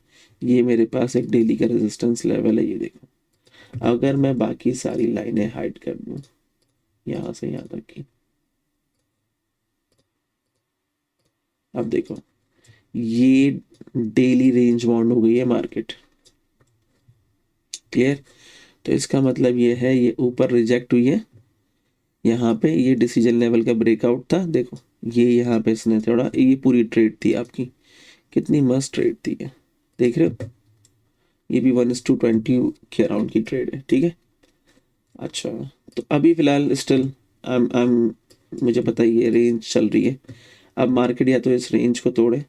B: ये मेरे पास एक डेली का रेजिस्टेंस लेवल है, ये देखो। अगर मैं बाकी सारी लाइनें हाइड कर दूँ यहाँ से यहाँ तक की, अब देखो ये डेली रेंज बाउंड हो गई है मार्केट। क्लियर? तो इसका मतलब ये है, ये ऊपर रिजेक्ट हुई है। यहाँ पे ये डिसीजन लेवल का ब्रेकआउट था, देखो ये यहाँ पे इसने थोड़ा, ये पूरी ट्रेड थी आपकी, कितनी मस्त ट्रेड थी ये, देख रहे हो? ये भी 1:20 के अराउंड की ट्रेड है। ठीक है, अच्छा, तो अभी फिलहाल स्टिल आई मुझे पता ही है रेंज चल रही है। अब मार्केट या तो इस रेंज को तोड़े,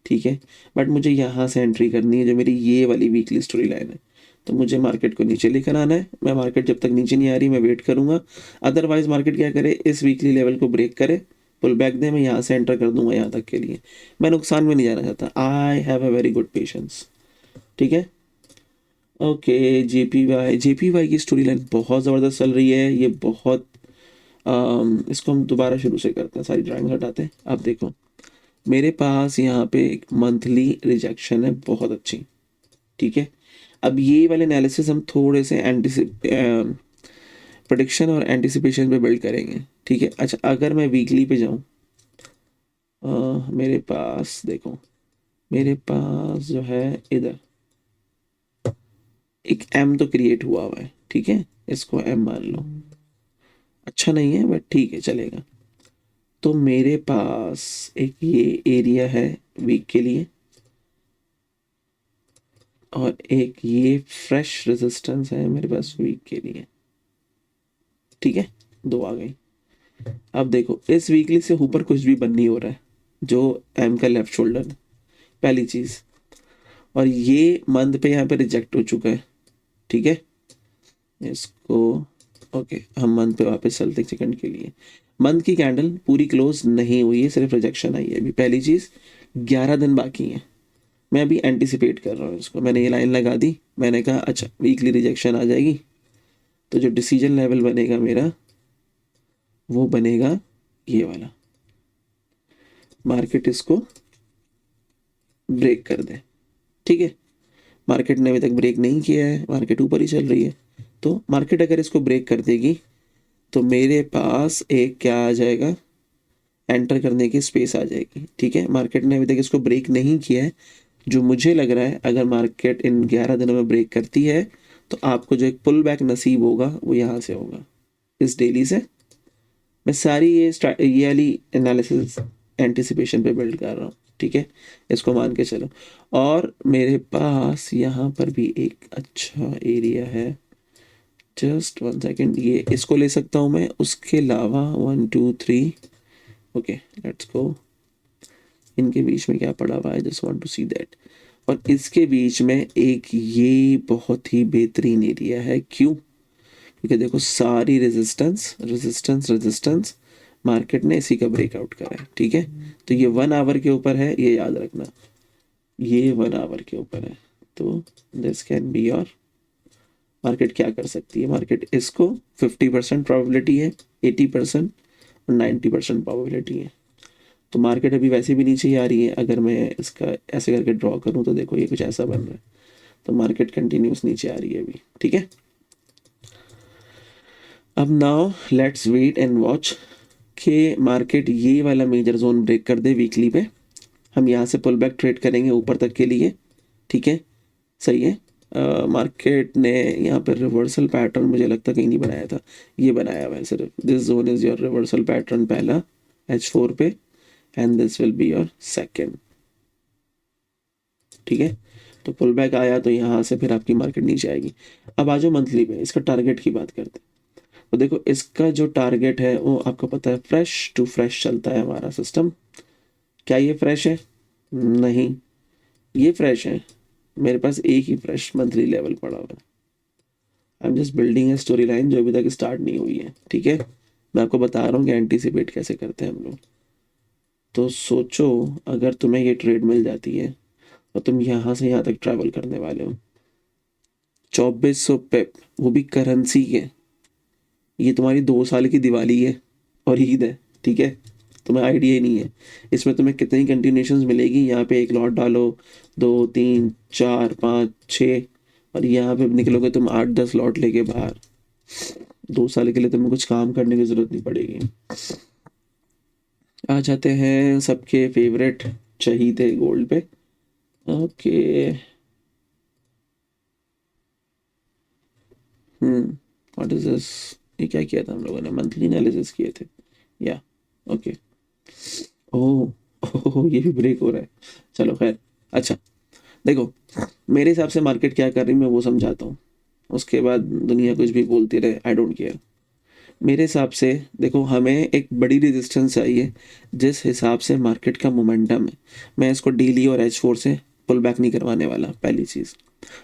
B: ठीक है, बट मुझे यहाँ से एंट्री करनी है, जो मेरी ये वाली वीकली स्टोरी लाइन है। तो मुझे मार्केट को नीचे लेकर आना है। मैं मार्केट जब तक नीचे नहीं आ रही मैं वेट करूंगा। अदरवाइज मार्केट क्या करे, इस वीकली लेवल को ब्रेक करे, पुल बैक दे, मैं यहाँ से एंटर कर दूंगा यहाँ तक के लिए। मैं नुकसान में नहीं जाना चाहता, I have a very good patience. ठीक है, ओके, जेपीवाई की स्टोरी लाइन बहुत ज़बरदस्त चल रही है। ये बहुत इसको हम दोबारा शुरू से करते हैं, सारी ड्राइंग हटाते हैं। अब देखो मेरे पास यहाँ पे एक मंथली रिजेक्शन है बहुत अच्छी। ठीक है, अब ये वाले एनालिसिस हम थोड़े से प्रोडिक्शन और एंटिसिपेशन पे बिल्ड करेंगे। ठीक है, अच्छा अगर मैं वीकली पे जाऊँ, मेरे पास देखो, मेरे पास जो है इधर एक एम तो क्रिएट हुआ हुआ है। ठीक है, इसको एम मान लो, अच्छा नहीं है बट ठीक है चलेगा। तो मेरे पास एक ये एरिया है वीक के लिए, और एक ये फ्रेश रेजिस्टेंस है मेरे पास वीक के लिए। ठीक है, दो आ गई। अब देखो इस वीकली से ऊपर कुछ भी बन नहीं हो रहा है, जो एम का लेफ्ट शोल्डर है, पहली चीज। और ये मंथ पे यहाँ पे रिजेक्ट हो चुका है। ठीक है, इसको ओके, हम मंथ पे वापस चलते सेकंड के लिए। मंथ की कैंडल पूरी क्लोज नहीं हुई है, सिर्फ रिजेक्शन आई है अभी, पहली चीज। 11 दिन बाकी हैं, मैं अभी एंटिसिपेट कर रहा हूँ इसको। मैंने ये लाइन लगा दी, मैंने कहा अच्छा वीकली रिजेक्शन आ जाएगी, तो जो डिसीजन लेवल बनेगा मेरा वो बनेगा ये वाला। मार्केट इसको ब्रेक कर दे। ठीक है, मार्केट ने अभी तक ब्रेक नहीं किया है, मार्केट ऊपर ही चल रही है। तो मार्केट अगर इसको ब्रेक कर देगी तो मेरे पास एक क्या आ जाएगा, एंटर करने की स्पेस आ जाएगी। ठीक है, मार्केट ने अभी तक इसको ब्रेक नहीं किया है। जो मुझे लग रहा है अगर मार्केट इन 11 दिनों में ब्रेक करती है तो आपको जो एक पुल बैक नसीब होगा वो यहाँ से होगा, इस डेली से। मैं सारी ये वाली एनालिसिस एंटिसिपेशन पे बिल्ड कर रहा हूँ। ठीक है, इसको मान के चलो। और मेरे पास यहाँ पर भी एक अच्छा एरिया है, जस्ट 1 सेकेंड, ये इसको ले सकता हूँ मैं। उसके अलावा 1 2 3, ओके लेट्स गो। इनके बीच में क्या पड़ा हुआ है, just want to see that. और इसके बीच में एक ये बहुत ही बेहतरीन एरिया है, क्यों? क्योंकि देखो सारी रेजिस्टेंस रेजिस्टेंस रेजिस्टेंस मार्केट ने इसी का ब्रेकआउट करा है। ठीक है, तो ये 1 आवर के ऊपर है, ये याद रखना, ये 1 आवर के ऊपर है। तो this can be your, market क्या कर सकती है, मार्केट इसको 50% प्रोबेबिलिटी है, 80% और 90% प्रोबेबिलिटी है। तो मार्केट अभी वैसे भी नीचे ही आ रही है। अगर मैं इसका ऐसे करके ड्रॉ करूँ तो देखो ये कुछ ऐसा बन रहा है, तो मार्केट कंटिन्यूस नीचे आ रही है अभी, ठीक है। अब now let's wait and watch कि मार्केट ये वाला मेजर जोन ब्रेक कर दे वीकली पे, हम यहाँ से पुल बैक ट्रेड करेंगे ऊपर तक के लिए, ठीक है। सही है। मार्केट ने यहाँ पर रिवर्सल पैटर्न मुझे लगता कहीं नहीं बनाया था, ये बनाया हुआ है सिर्फ। This zone is your reversal pattern पहला H4 पे, and this will be your second, ठीक है। तो पुल बैक आया तो यहाँ से फिर आपकी मार्केट नीचे आएगी। अब आ जाओ मंथली पे, इसका टारगेट की बात करते हैं। तो देखो इसका जो टारगेट है वो आपको पता है, फ्रेश टू फ्रेश चलता है हमारा सिस्टम। क्या ये फ्रेश है? नहीं, ये फ्रेश है। मेरे पास एक ही फ्रेश मंथली लेवल पड़ा हुआ है। I am just building a story line जो अभी तक स्टार्ट नहीं हुई है, ठीक है। मैं आपको बता रहा हूँ कि एंटीसिपेट कैसे करते हैं हम लोग। तो सोचो अगर तुम्हें ये ट्रेड मिल जाती है और तुम यहाँ से यहाँ तक ट्रैवल करने वाले हो, 2400 पिप, वो भी करेंसी के। ये तुम्हारी 2 साल की दिवाली है और ईद है, ठीक है। तुम्हें आइडिया ही नहीं है इसमें तुम्हें कितनी कंटिन्यूशंस मिलेगी। यहाँ पे एक लॉट डालो, 2 3 4 5 6, और यहाँ पे निकलोगे तुम 8 10 लॉट लेके बाहर। 2 साल के लिए तुम्हें कुछ काम करने की जरूरत नहीं पड़ेगी। आ जाते हैं सबके फेवरेट चहीते गोल्ड पे। Okay, what is this? ये क्या किया था हम लोगों ने? मंथली एनालिसिस किए थे, या ओके। ओह ये भी ब्रेक हो रहा है, चलो खैर। अच्छा देखो, मेरे हिसाब से मार्केट क्या कर रही है मैं वो समझाता हूँ, उसके बाद दुनिया कुछ भी बोलती रहे, आई डोंट केयर। मेरे हिसाब से देखो, हमें एक बड़ी रेजिस्टेंस चाहिए जिस हिसाब से मार्केट का मोमेंटम है। मैं इसको डेली और H4 से पुल बैक नहीं करवाने वाला, पहली चीज़।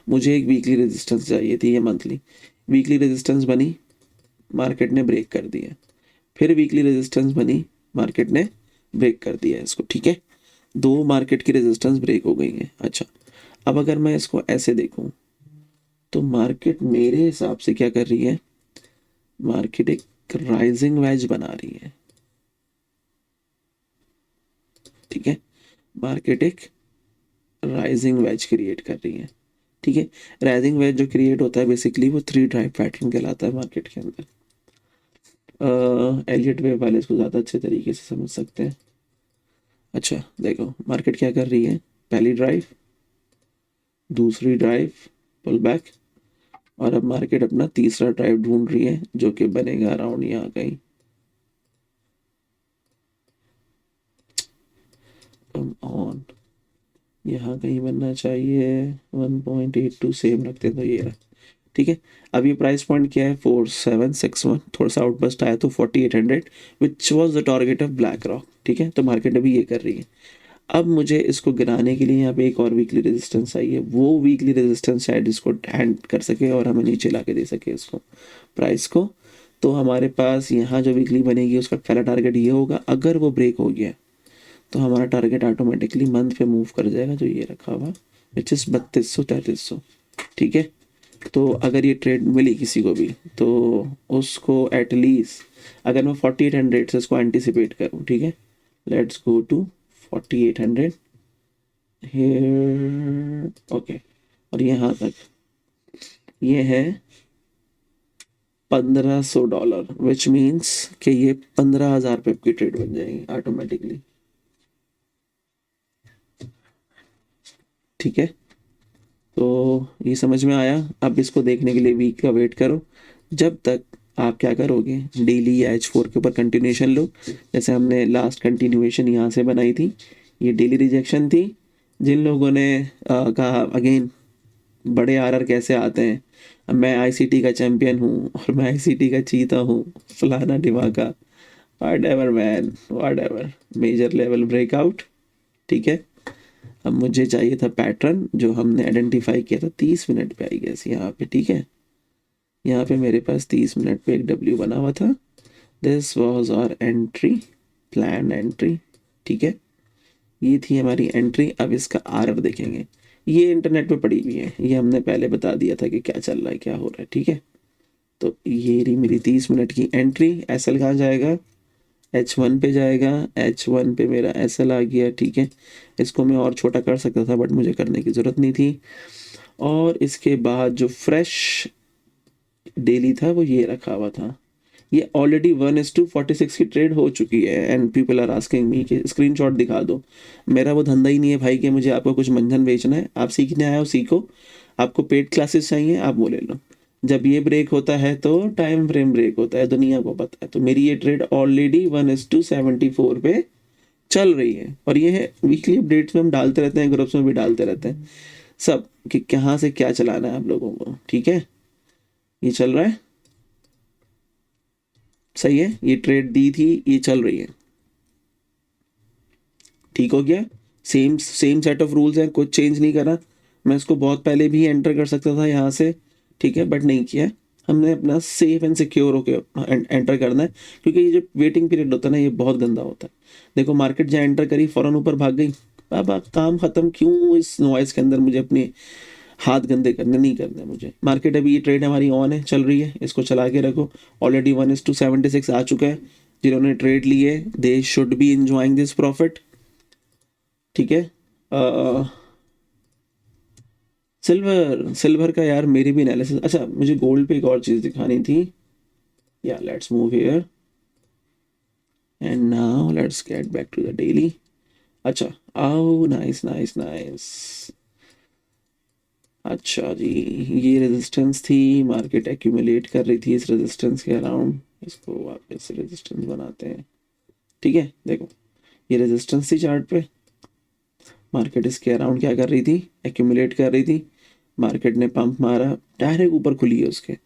B: मुझे एक वीकली रेजिस्टेंस चाहिए थी, ये मंथली। वीकली रेजिस्टेंस बनी, मार्केट ने ब्रेक कर दिया। फिर वीकली रेजिस्टेंस बनी, मार्केट ने ब्रेक कर दिया इसको, ठीक है। 2 मार्केट की रेजिस्टेंस ब्रेक हो गई है। अच्छा, अब अगर मैं इसको ऐसे देखूं तो मार्केट मेरे हिसाब से क्या कर रही है, मार्केट एक राइजिंग वेज बना रही है, ठीक है। मार्केट एक राइजिंग वेज क्रिएट कर रही है, ठीक है। राइजिंग वेज जो क्रिएट होता है बेसिकली वो 3 ड्राइव पैटर्न कहलाता है मार्केट के अंदर। एलियट वेव वाले इसको ज़्यादा अच्छे तरीके से समझ सकते हैं। अच्छा देखो मार्केट क्या कर रही है, पहली ड्राइव, दूसरी ड्राइव पुल बैक, और अब मार्केट अपना तीसरा ड्राइव ढूंढ रही है जो कि बनेगा अराउंड यहाँ कहीं। कम ऑन, यहाँ कहीं बनना चाहिए। 1.82 सेम रखते हैं तो ये रहा, ठीक है। अब ये प्राइस पॉइंट क्या है, 4761। थोड़ा सा आउटबस्ट आया तो 4800, which was the target of black rock, ठीक है। तो मार्केट अभी ये कर रही है। अब मुझे इसको गिराने के लिए यहाँ पे एक और वीकली रेजिस्टेंस चाहिए। वो वीकली रेजिस्टेंस शायद इसको हैंड कर सके और हमें नीचे ला के दे सके इसको, प्राइस को। तो हमारे पास यहाँ जो वीकली बनेगी उसका पहला टारगेट ये होगा। अगर वो ब्रेक हो गया तो हमारा टारगेट ऑटोमेटिकली मंथ पे मूव कर जाएगा, जो ये रखा हुआ विच इज़ 3200-3300, ठीक है। तो अगर ये ट्रेड मिली किसी को भी तो उसको एटलीस्ट, अगर मैं 4800 से इसको एंटिसिपेट करूँ, ठीक है, let's go to 4800 here, okay. और यहाँ तक ये है $1500, विच मीन्स कि ये 15,000 पिप की ट्रेड बन जाएगी ऑटोमेटिकली, ठीक है। तो ये समझ में आया। अब इसको देखने के लिए वीक का वेट करो। जब तक आप क्या करोगे, डेली या H4 के ऊपर कंटिन्यूशन लो। जैसे हमने लास्ट कंटिन्यूएशन यहाँ से बनाई थी, ये डेली रिजेक्शन थी। जिन लोगों ने कहा अगेन बड़े आरआर कैसे आते हैं, अब मैं ICT का चैम्पियन हूँ और मैं ICT का चीता हूँ, फलाना ढिमाका, वाट एवर मैन, वाट एवर, मेजर लेवल ब्रेकआउट, ठीक है। अब मुझे चाहिए था पैटर्न जो हमने आइडेंटिफाई किया था 30 मिनट पे, आई गेस यहाँ पे, ठीक है। यहाँ पे मेरे पास 30 मिनट पे एक W बना हुआ था। This was our entry, plan entry, ठीक है। ये थी हमारी एंट्री। अब इसका RR देखेंगे, ये इंटरनेट पे पड़ी हुई है, ये हमने पहले बता दिया था कि क्या चल रहा है क्या हो रहा है, ठीक है। तो ये रही मेरी 30 मिनट की एंट्री। SL कहाँ जाएगा, H1 पे जाएगा, H1 पे मेरा SL आ गया, ठीक है। इसको मैं और छोटा कर सकता था बट मुझे करने की ज़रूरत नहीं थी। और इसके बाद जो फ्रेश डेली था वो ये रखा हुआ था। ये ऑलरेडी 1:46 की ट्रेड हो चुकी है and people are asking me कि स्क्रीनशॉट दिखा दो। मेरा वो धंधा ही नहीं है भाई कि मुझे आपको कुछ मंजन बेचना है। आप सीखने आए हो सीखो, आपको पेड क्लासेस चाहिए आप वो ले लो। जब ये ब्रेक होता है तो टाइम फ्रेम ब्रेक होता है, दुनिया को पता है। तो मेरी ये ट्रेड ऑलरेडी 1:74 पे चल रही है और ये है वीकली अपडेट्स में हम डालते रहते हैं, ग्रुप्स में भी डालते रहते हैं सब कि कहाँ से क्या चलाना है आप लोगों को, ठीक है। ये चल रहा है, सही है। ये ट्रेड दी थी, ये चल रही है, ठीक हो गया। Same same set of rules हैं, कुछ चेंज नहीं करा। मैं इसको बहुत पहले भी एंटर कर सकता था यहाँ से, ठीक है, बट नहीं किया। हमने अपना सेफ एंड सिक्योर होके एंटर करना है, क्योंकि ये जो वेटिंग पीरियड होता है ना ये बहुत गंदा होता है। देखो मार्केट जहाँ एंटर करी फ़ौरन ऊपर भाग गई, बाबा काम खत्म। क्यों इस नॉइज़ के अंदर मुझे अपने हाथ गंदे करने नहीं करने मुझे। मार्केट अभी ये ट्रेड हमारी ऑन है, चल रही है, इसको चला के रखो। ऑलरेडी 1:76 आ चुका है। जिन्होंने ट्रेड लिए they should be enjoying this profit, ठीक है। सिल्वर सिल्वर का यार मेरी भी एनालिसिस। अच्छा मुझे गोल्ड पे एक और चीज़ दिखानी थी। Yeah let's move here and now let's get back to the daily. अच्छा आओ, नाइस नाइस नाइस। अच्छा जी, ये रेजिस्टेंस थी, मार्केट एक्यूमुलेट कर रही थी इस रेजिस्टेंस के अराउंड। इसको वापस रेजिस्टेंस बनाते हैं, ठीक है। देखो ये रेजिस्टेंस थी चार्ट पे, मार्केट इसके अराउंड क्या कर रही थी, एक्यूमुलेट कर रही थी। मार्केट ने पंप मारा, डायरेक्ट ऊपर खुली है उसके।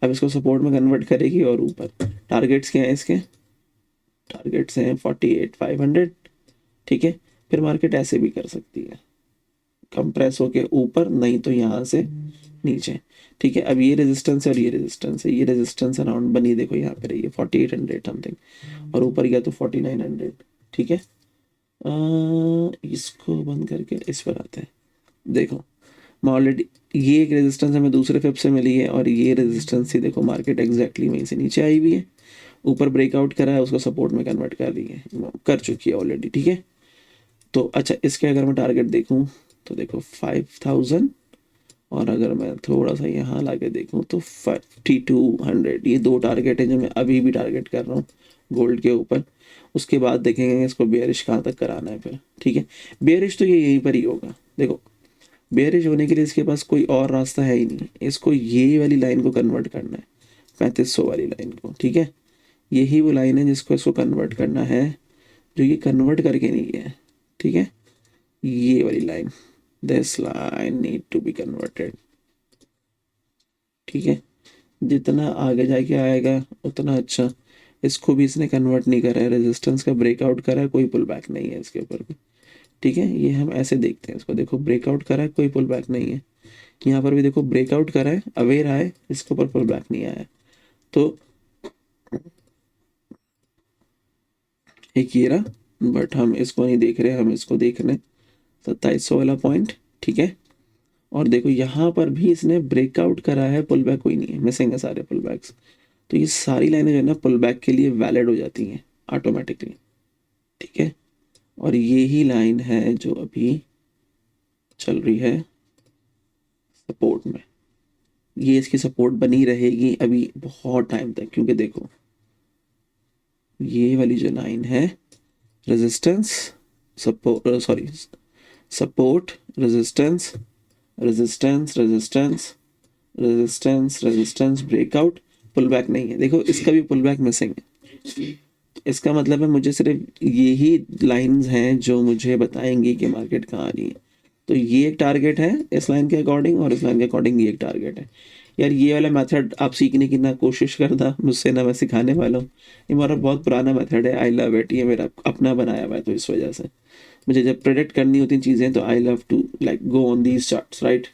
B: अब इसको सपोर्ट में कन्वर्ट करेगी और ऊपर। टारगेट्स क्या हैं इसके, टारगेट्स हैं 48,500, ठीक है। फिर मार्केट ऐसे भी कर सकती है, कंप्रेस होके ऊपर, नहीं तो यहाँ से नीचे, ठीक है। अब ये रेजिस्टेंस है और ये रेजिस्टेंस है, ये रेजिस्टेंस अराउंड बनी, देखो यहाँ पे रही है 4800 समथिंग, और ऊपर गया तो 4900, ठीक है। इसको बंद करके इस पर आते हैं। देखो मैं ऑलरेडी, ये एक रेजिस्टेंस हमें दूसरे फिप से मिली है और ये रेजिस्टेंस थी, देखो मार्केट एग्जैक्टली वहीं से नीचे आई हुई है, ऊपर ब्रेकआउट करा है, उसको सपोर्ट में कन्वर्ट कर रही है, कर चुकी है ऑलरेडी, ठीक है। तो अच्छा इसके अगर मैं टारगेट देखूं तो देखो 5000, और अगर मैं थोड़ा सा यहाँ लाके देखूं तो 5200। ये दो टारगेट है जो मैं अभी भी टारगेट कर रहा हूँ गोल्ड के ऊपर। उसके बाद देखेंगे इसको बेयरिश कहाँ तक कराना है फिर, ठीक है। बेयरिश तो ये यहीं पर ही होगा। देखो बेयरिश होने के लिए इसके पास कोई और रास्ता है ही नहीं, इसको ये वाली लाइन को कन्वर्ट करना है, 3500 वाली लाइन को, ठीक है। यही वो लाइन है जिसको इसको कन्वर्ट करना है, जो ये कन्वर्ट करके नहीं है, ठीक है। ये वाली line, this line need to be converted, ठीक है। जितना आगे जाके आएगा उतना अच्छा। इसको भी इसने कन्वर्ट नहीं करा है, रेजिस्टेंस का ब्रेकआउट करा है, कोई पुल बैक नहीं है इसके ऊपर भी, ठीक है। ये हम ऐसे देखते हैं इसको, देखो ब्रेकआउट करा है, कोई पुल बैक नहीं है। यहाँ पर भी देखो ब्रेकआउट करा है, अवेयर आए, इसके ऊपर पुल बैक नहीं आया। तो एक ये रहा, बट हम इसको नहीं देख रहे, हम इसको देख रहे हैं 2700 वाला पॉइंट, ठीक है। और देखो यहाँ पर भी इसने ब्रेकआउट करा है, पुल बैक कोई नहीं है, मिसिंग है सारे पुल बैक्स। तो ये सारी लाइनें जो है ना पुल बैक के लिए वैलिड हो जाती हैं ऑटोमेटिकली, ठीक है। और ये ही लाइन है जो अभी चल रही है सपोर्ट में, ये इसकी सपोर्ट बनी रहेगी अभी बहुत टाइम तक, क्योंकि देखो ये वाली जो लाइन है resistance, support, sorry support, resistance, resistance, resistance, resistance, resistance, breakout, pull back नहीं है। देखो इसका भी पुल बैक मिसिंग है। इसका मतलब है मुझे सिर्फ यही लाइंस हैं जो मुझे बताएंगी कि मार्केट कहाँ आ रही है। तो ये एक टारगेट है इस लाइन के अकॉर्डिंग, और इस लाइन के अकॉर्डिंग ये एक टारगेट है। यार ये वाला मेथड आप सीखने की ना कोशिश करना मुझसे, ना मैं सिखाने वाला हूँ। ये हमारा बहुत पुराना मेथड है, आई लव इट, ये मेरा अपना बनाया हुआ है। तो इस वजह से मुझे जब प्रेडिक्ट करनी होती चीज़ें तो I love to like go on these charts, right,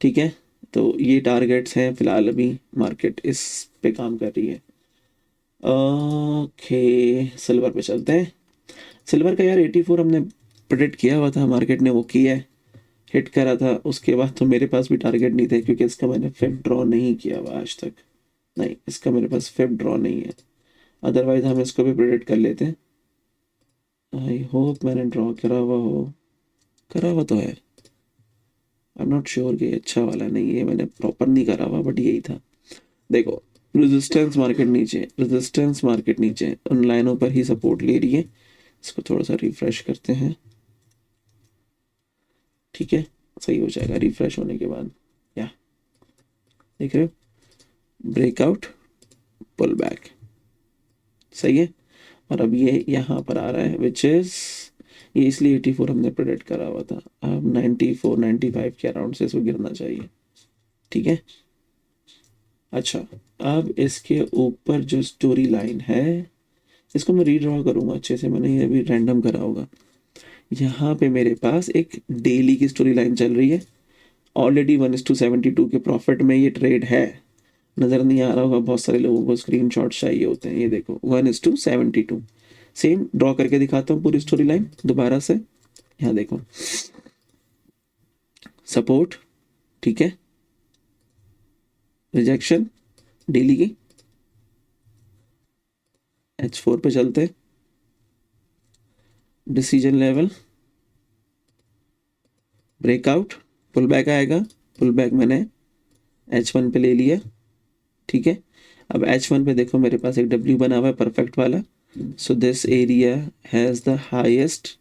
B: ठीक है। तो ये टारगेट्स हैं फिलहाल, अभी मार्केट इस पे काम कर रही है। ओके सिल्वर पे चलते हैं। सिल्वर का यार 84 हमने प्रेडिक्ट किया हुआ था, मार्केट ने वो किया है, हिट करा था। उसके बाद तो मेरे पास भी टारगेट नहीं थे, क्योंकि इसका मैंने फिब ड्रॉ नहीं किया हुआ आज तक। नहीं, इसका मेरे पास फिब ड्रॉ नहीं है। अदरवाइज हम इसको भी प्रेडिक्ट कर लेते हैं। आई होप मैंने ड्रॉ करा हुआ हो, करा हुआ तो है, आई एम नॉट श्योर कि अच्छा वाला नहीं है, मैंने प्रॉपर नहीं करा हुआ, बट यही था। देखो रेजिस्टेंस मार्केट नीचे, रेजिस्टेंस मार्केट नीचे, उन लाइनों पर ही सपोर्ट ले रही है। इसको थोड़ा सा रिफ्रेश करते हैं, ठीक है, सही हो जाएगा रिफ्रेश होने के बाद। या देख रहे हो, ब्रेकआउट, पुल बैक, सही है। और अब ये यहाँ पर आ रहा है विच इज, ये इसलिए 84 हमने प्रेडिक्ट करा हुआ था। अब 94 95 के अराउंड से इसको गिरना चाहिए, ठीक है। अच्छा, अब इसके ऊपर जो स्टोरी लाइन है इसको मैं रीड्रॉ करूँगा अच्छे से, मैंने ये अभी रैंडम करा होगा। यहाँ पे मेरे पास एक डेली की स्टोरी लाइन चल रही है, ऑलरेडी 1:72 के प्रॉफिट में ये ट्रेड है। नज़र नहीं आ रहा होगा बहुत सारे लोगों को, स्क्रीनशॉट चाहिए होते हैं। ये देखो 1:72, सेम ड्रॉ करके दिखाता हूँ पूरी स्टोरी लाइन दोबारा से। यहाँ देखो सपोर्ट, ठीक है, रिजेक्शन डेली की, H4 पे चलते, decision level, breakout, pull back आएगा, पुल बैक मैंने H1 पे ले लिया, ठीक है। अब H1 पे देखो मेरे पास एक W बना हुआ है परफेक्ट वाला, so this area has the highest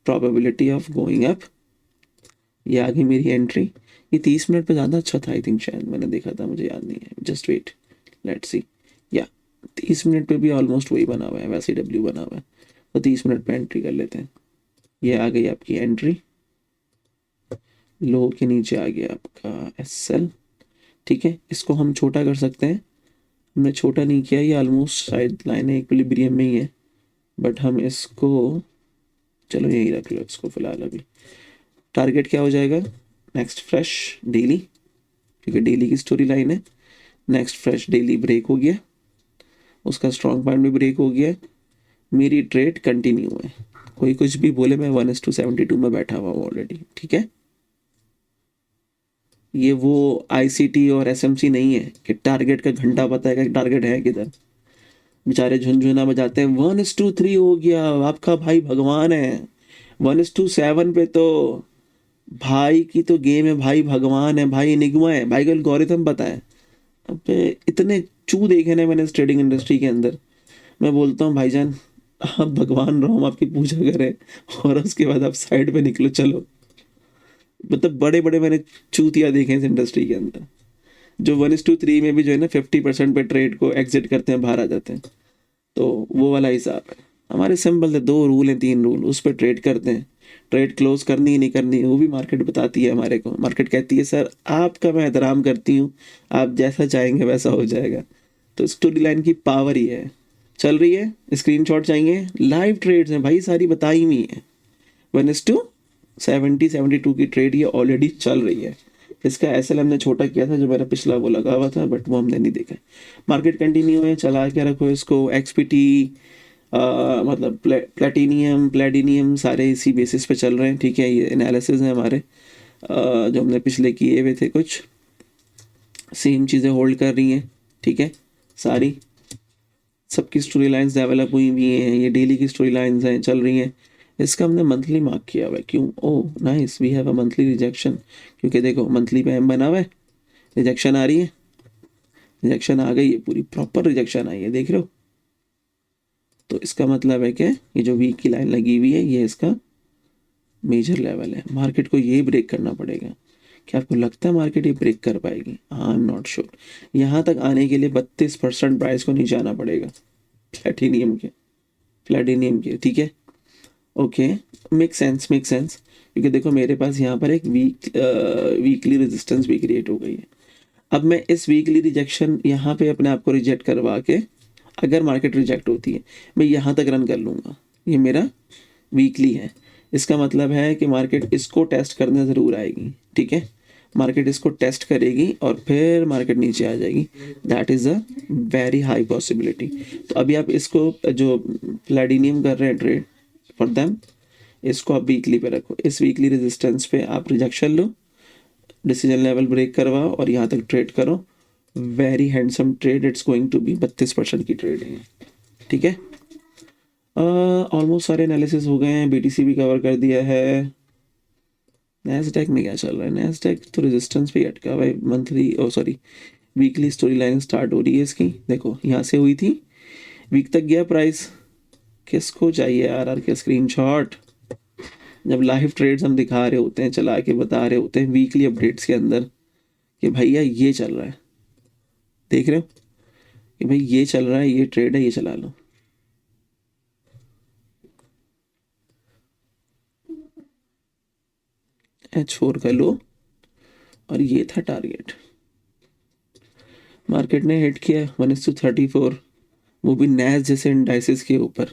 B: probability of going up. ये आ गई मेरी एंट्री। ये 30 मिनट पे ज़्यादा अच्छा था, आई थिंक, शायद मैंने देखा था, मुझे याद नहीं है, जस्ट वेट, लेट्स सी। या 30 मिनट पे भी ऑलमोस्ट वही बना हुआ है, वैसे ही W बना हुआ है, तो 30 मिनट पे एंट्री कर लेते हैं। ये आ गई आपकी एंट्री, लो के नीचे आ गया आपका SL, ठीक है। इसको हम छोटा कर सकते हैं, हमने छोटा नहीं किया, ये ऑलमोस्ट शायद लाइन इक्विलिब्रियम में ही है, बट हम इसको, चलो यही रख लो इसको फिलहाल। अभी टारगेट क्या हो जाएगा, नेक्स्ट फ्रेश डेली, क्योंकि डेली की स्टोरी लाइन है। नेक्स्ट फ्रेश डेली ब्रेक हो गया, उसका स्ट्रॉन्ग पॉइंट भी ब्रेक हो गया, मेरी ट्रेड कंटिन्यू है। कोई कुछ भी बोले, मैं 1:72 में बैठा हुआ हूँ ऑलरेडी, ठीक है। ये वो ICT और SMC नहीं है कि टारगेट का घंटा पता है कि टारगेट है किधर। बेचारे झुनझुना बजाते हैं, 1:3 हो गया, आपका भाई भगवान है। 1:7 पे तो भाई की तो गेम है, भाई भगवान है, भाई एनिग्मा है, भाई का एल्गोरिथम पता है। अब इतने चू देखे ना मैंने इस ट्रेडिंग इंडस्ट्री के अंदर, मैं बोलता हूँ भाईजान आप भगवान रहो, हम आपकी पूजा करें, और उसके बाद आप साइड पे निकलो, चलो। मतलब बड़े बड़े मैंने चूतिया देखे हैं इस इंडस्ट्री के अंदर, जो 1:3 में भी जो है ना 50% पे ट्रेड को एग्जिट करते हैं, बाहर आ जाते हैं। तो वो वाला हिसाब है। हमारे सिंपल है, 2 रूल हैं 3 रूल, उस पर ट्रेड करते हैं। ट्रेड क्लोज करनी है नहीं करनी है वो भी मार्केट बताती है हमारे को। मार्केट कहती है सर आपका मैं एहतराम करती हूँ, आप जैसा चाहेंगे वैसा हो जाएगा। तो स्टोरी लाइन की पावर ही है, चल रही है। स्क्रीनशॉट चाहिए, लाइव ट्रेड्स हैं भाई, सारी बताई हुई है। 1:72 की ट्रेड ये ऑलरेडी चल रही है। इसका SL हमने छोटा किया था, जो मेरा पिछला वो लगा हुआ था, बट वो हमने नहीं देखा। मार्केट कंटिन्यू है, चला के रखो इसको। XPT मतलब प्लेटिनियम सारे इसी बेसिस पे चल रहे हैं, ठीक है। ये एनालिसिस है हमारे जो हमने पिछले किए हुए थे, कुछ सेम चीज़ें होल्ड कर रही हैं, ठीक है। सारी सबकी स्टोरी लाइन्स डेवलप हुई हुई हैं, ये डेली की स्टोरी लाइन्स हैं, चल रही हैं। इसका हमने मंथली मार्क किया हुआ है, क्यों, oh nice, we have a monthly rejection, क्योंकि देखो मंथली पे M बना हुआ है, रिजेक्शन आ रही है, रिजेक्शन आ गई है, पूरी प्रॉपर रिजेक्शन आई है, देख रहे हो। तो इसका मतलब है कि ये जो वीक की लाइन लगी हुई है ये इसका मेजर लेवल है, मार्केट को ये ब्रेक करना पड़ेगा। क्या आपको लगता है मार्केट ये ब्रेक कर पाएगी? I am not sure. यहाँ तक आने के लिए 32% प्राइस को नीचे आना पड़ेगा प्लेटिनियम के, ठीक है। ओके, मेक सेंस, क्योंकि देखो मेरे पास यहाँ पर एक वीकली रेजिस्टेंस भी क्रिएट हो गई है। अब मैं इस वीकली रिजेक्शन यहाँ पे अपने आप को रिजेक्ट करवा के, अगर मार्केट रिजेक्ट होती है मैं यहाँ तक रन कर लूँगा, ये मेरा वीकली है। इसका मतलब है कि मार्केट इसको टेस्ट करने ज़रूर आएगी, ठीक है। मार्केट इसको टेस्ट करेगी और फिर मार्केट नीचे आ जाएगी, that is a very high possibility. तो अभी आप इसको जो प्लेटिनियम कर रहे हैं ट्रेड फॉर देम, इसको आप वीकली पे रखो। इस वीकली रेजिस्टेंस पे आप रिजेक्शन लो, डिसीजन लेवल ब्रेक करवाओ और यहाँ तक ट्रेड करो। Very handsome trade, it's going to be 32% की ट्रेड है। ठीक है, ऑलमोस्ट सारे एनालिसिस हो गए हैं, बीटीसी भी कवर कर दिया है। नैस्डैक में क्या चल रहा है? नैस्डैक तो रेजिस्टेंस पे ही अटका हुआ है। Monthly sorry weekly story line start हो रही है इसकी। देखो यहाँ से हुई थी, वीक तक गया प्राइस। किसको चाहिए आरआर के स्क्रीनशॉट? जब लाइव ट्रेड्स हम दिखा रहे होते हैं, चला के बता रहे होते हैं वीकली अपडेट्स के अंदर कि भैया ये चल रहा है, देख रहे हो कि भाई ये चल रहा है, ये ट्रेड है, ये चला लो। H4 का लो, और ये था टारगेट। मार्केट ने हिट किया 1:34, वो भी नैस जैसे इंडाइसिस के ऊपर।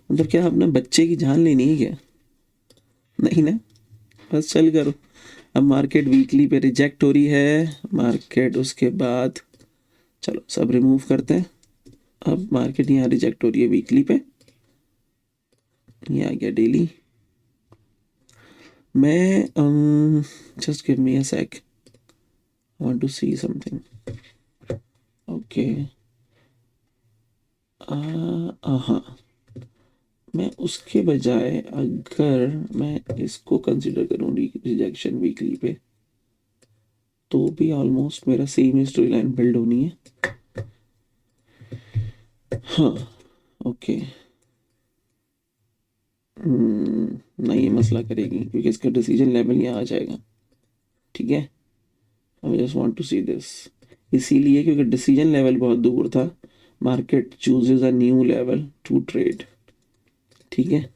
B: मतलब क्या अपने बच्चे की जान लेनी है क्या? नहीं ना, बस चल करो। अब मार्केट वीकली पे रिजेक्ट हो रही है, मार्केट उसके बाद चलो सब रिमूव करते हैं। अब मार्केट यहाँ रिजेक्ट हो रही है वीकली पे, ये आ गया डेली। मैं just give me a sec, I want to see something. Okay, हाँ, मैं उसके बजाय अगर मैं इसको कंसिडर करूँ रिजेक्शन वीकली पे, तो भी ऑलमोस्ट मेरा सेम ही स्टोरी लाइन बिल्ड होनी है। हाँ, ओके, नहीं ये मसला करेगी क्योंकि इसका डिसीजन लेवल यहाँ आ जाएगा। ठीक है, I just want to see this, इसीलिए क्योंकि डिसीजन लेवल बहुत दूर था, market chooses a new level to trade. ठीक है,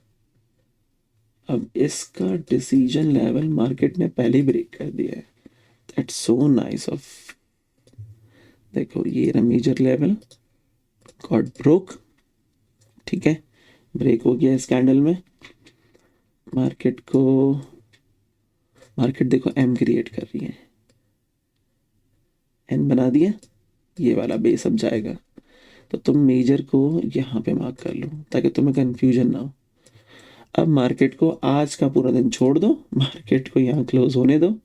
B: अब इसका डिसीजन लेवल मार्केट ने पहले ब्रेक कर दिया है। दैट्स सो नाइस ऑफ, देखो ये रहा मेजर लेवल, गॉट ब्रोक। ठीक है, ब्रेक हो गया इस कैंडल में। मार्केट देखो एम क्रिएट कर रही है, एन बना दिया, ये वाला बेस अब जाएगा। तो तुम मेजर को यहाँ पे मार्क कर लो ताकि तुम्हें कंफ्यूजन ना हो। अब मार्केट को आज का पूरा दिन छोड़ दो, मार्केट को यहाँ क्लोज होने दो,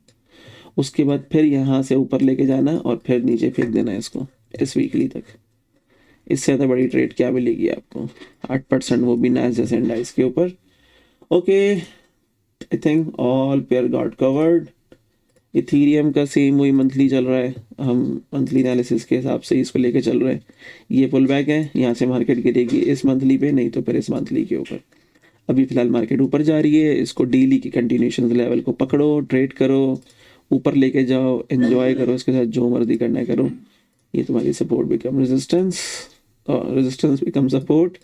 B: उसके बाद फिर यहाँ से ऊपर लेके जाना और फिर नीचे फेंक देना इसको इस वीकली तक। इससे ज़्यादा बड़ी ट्रेड क्या मिलेगी आपको? 8%, वो भी नैस जैसे इंडाइस के ऊपर। Okay, I think all pair got covered. Ethereum का सेम वही मंथली चल रहा है, हम मंथली एनालिसिस के हिसाब से इसको लेके चल रहे हैं। ये पुल बैक है, यहाँ से मार्केट गिरेगी इस मंथली पे, नहीं तो फिर इस मंथली के ऊपर। अभी फिलहाल मार्केट ऊपर जा रही है, इसको डेली की कंटिन्यूशन लेवल को पकड़ो, ट्रेड करो, ऊपर लेके जाओ, एंजॉय करो, इसके साथ जो मर्जी करना है करो। ये तुम्हारी सपोर्ट बिकम रेजिस्टेंस और रेजिस्टेंस बिकम सपोर्ट।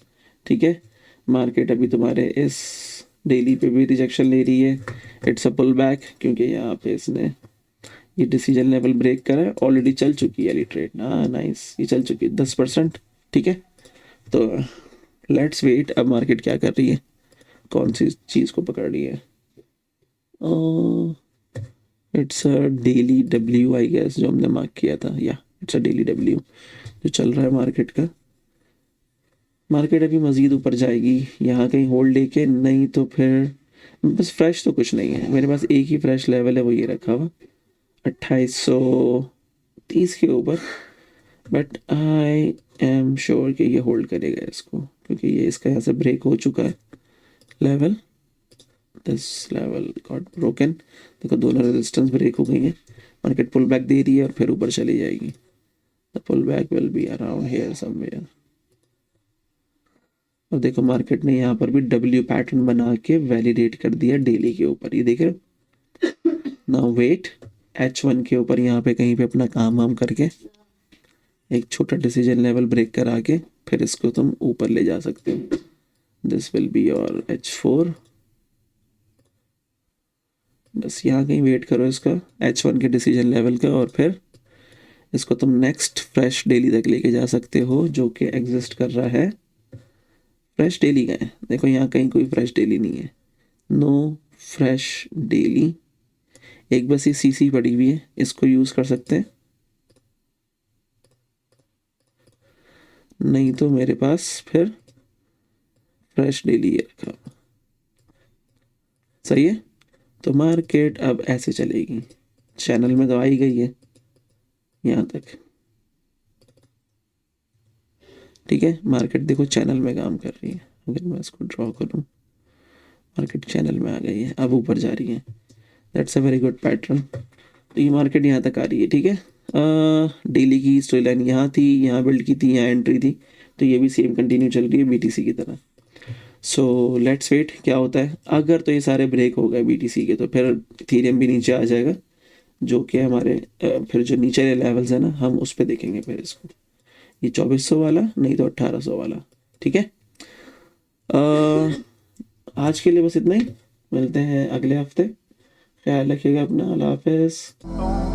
B: ठीक है, मार्केट अभी तुम्हारे इस डेली पे भी रिजेक्शन ले रही है, इट्स अ पुल बैक क्योंकि यहाँ पे इसने ये डिसीजन लेवल ब्रेक करा है। ऑलरेडी चल चुकी है ये ट्रेड ना, नाइस, ये चल चुकी है 10%। ठीक है, तो लेट्स वेट अब मार्केट क्या कर रही है, कौन सी चीज़ को पकड़ रही है। It's a daily W I guess, जो हमने मार्क किया था, या इट्स अ डेली डब्ल्यू जो चल रहा है मार्केट का। मार्केट अभी मज़ीद ऊपर जाएगी, यहाँ कहीं होल्ड लेके, नहीं तो फिर बस फ्रेश तो कुछ नहीं है मेरे पास, एक ही फ्रेश लेवल है, वो ये रखा हुआ 2830 के ऊपर। बट आई एम श्योर कि ये होल्ड करेगा इसको, क्योंकि ये इसका यहाँ से ब्रेक हो चुका है level, this level got broken. देखो दोनों रेजिस्टेंस ब्रेक हो गई हैं, मार्केट पुल बैक दे रही है और फिर ऊपर चली जाएगी। The pull back will be around here somewhere. और देखो मार्केट ने यहाँ पर भी डब्ल्यू पैटर्न बना के वैलिडेट कर दिया डेली के ऊपर, ये देख रहे हो। नाउ वेट, H1 के ऊपर यहाँ पे कहीं पे अपना काम वाम करके एक छोटा डिसीजन लेवल ब्रेक करा के फिर इसको तुम ऊपर ले जा सकते हो। This will be your H4। बस यहाँ कहीं वेट करो इसका H1 के डिसीजन लेवल का, और फिर इसको तुम नेक्स्ट फ्रेश डेली तक लेके जा सकते हो, जो कि एग्जिस्ट कर रहा है। फ्रेश डेली का है, देखो यहाँ कहीं कोई फ्रेश डेली नहीं है, नो फ्रेश डेली। एक बस ये सीसी पड़ी हुई है, इसको यूज़ कर सकते हैं, नहीं तो मेरे पास फिर फ्रेश डेली है रखा। सही है, तो मार्केट अब ऐसे चलेगी, चैनल में तो आई गई है यहाँ तक। ठीक है, मार्केट देखो चैनल में काम कर रही है। अगर मैं इसको ड्रॉ करूँ, मार्केट चैनल में आ गई है, अब ऊपर जा रही है। That's a very good pattern. तो ये मार्केट यहाँ तक आ रही है, ठीक है। डेली की स्टोरी लाइन यहाँ थी, यहाँ बिल्ड की थी, यहाँ एंट्री थी, तो ये भी सेम कंटिन्यू चल रही है बीटीसी की तरह। सो लेट्स वेट क्या होता है। अगर तो ये सारे ब्रेक हो गए बीटीसी के, तो फिर इथेरियम भी नीचे आ जाएगा, जो कि हमारे फिर जो नीचे वाले लेवल्स है ना, हम उस पर देखेंगे फिर इसको। ये 2400 वाला नहीं तो 1800 वाला, ठीक है। आज के लिए बस इतना ही, मिलते हैं अगले हफ्ते। ख्याल रखिएगा अपना, अल्लाह हाफिज़।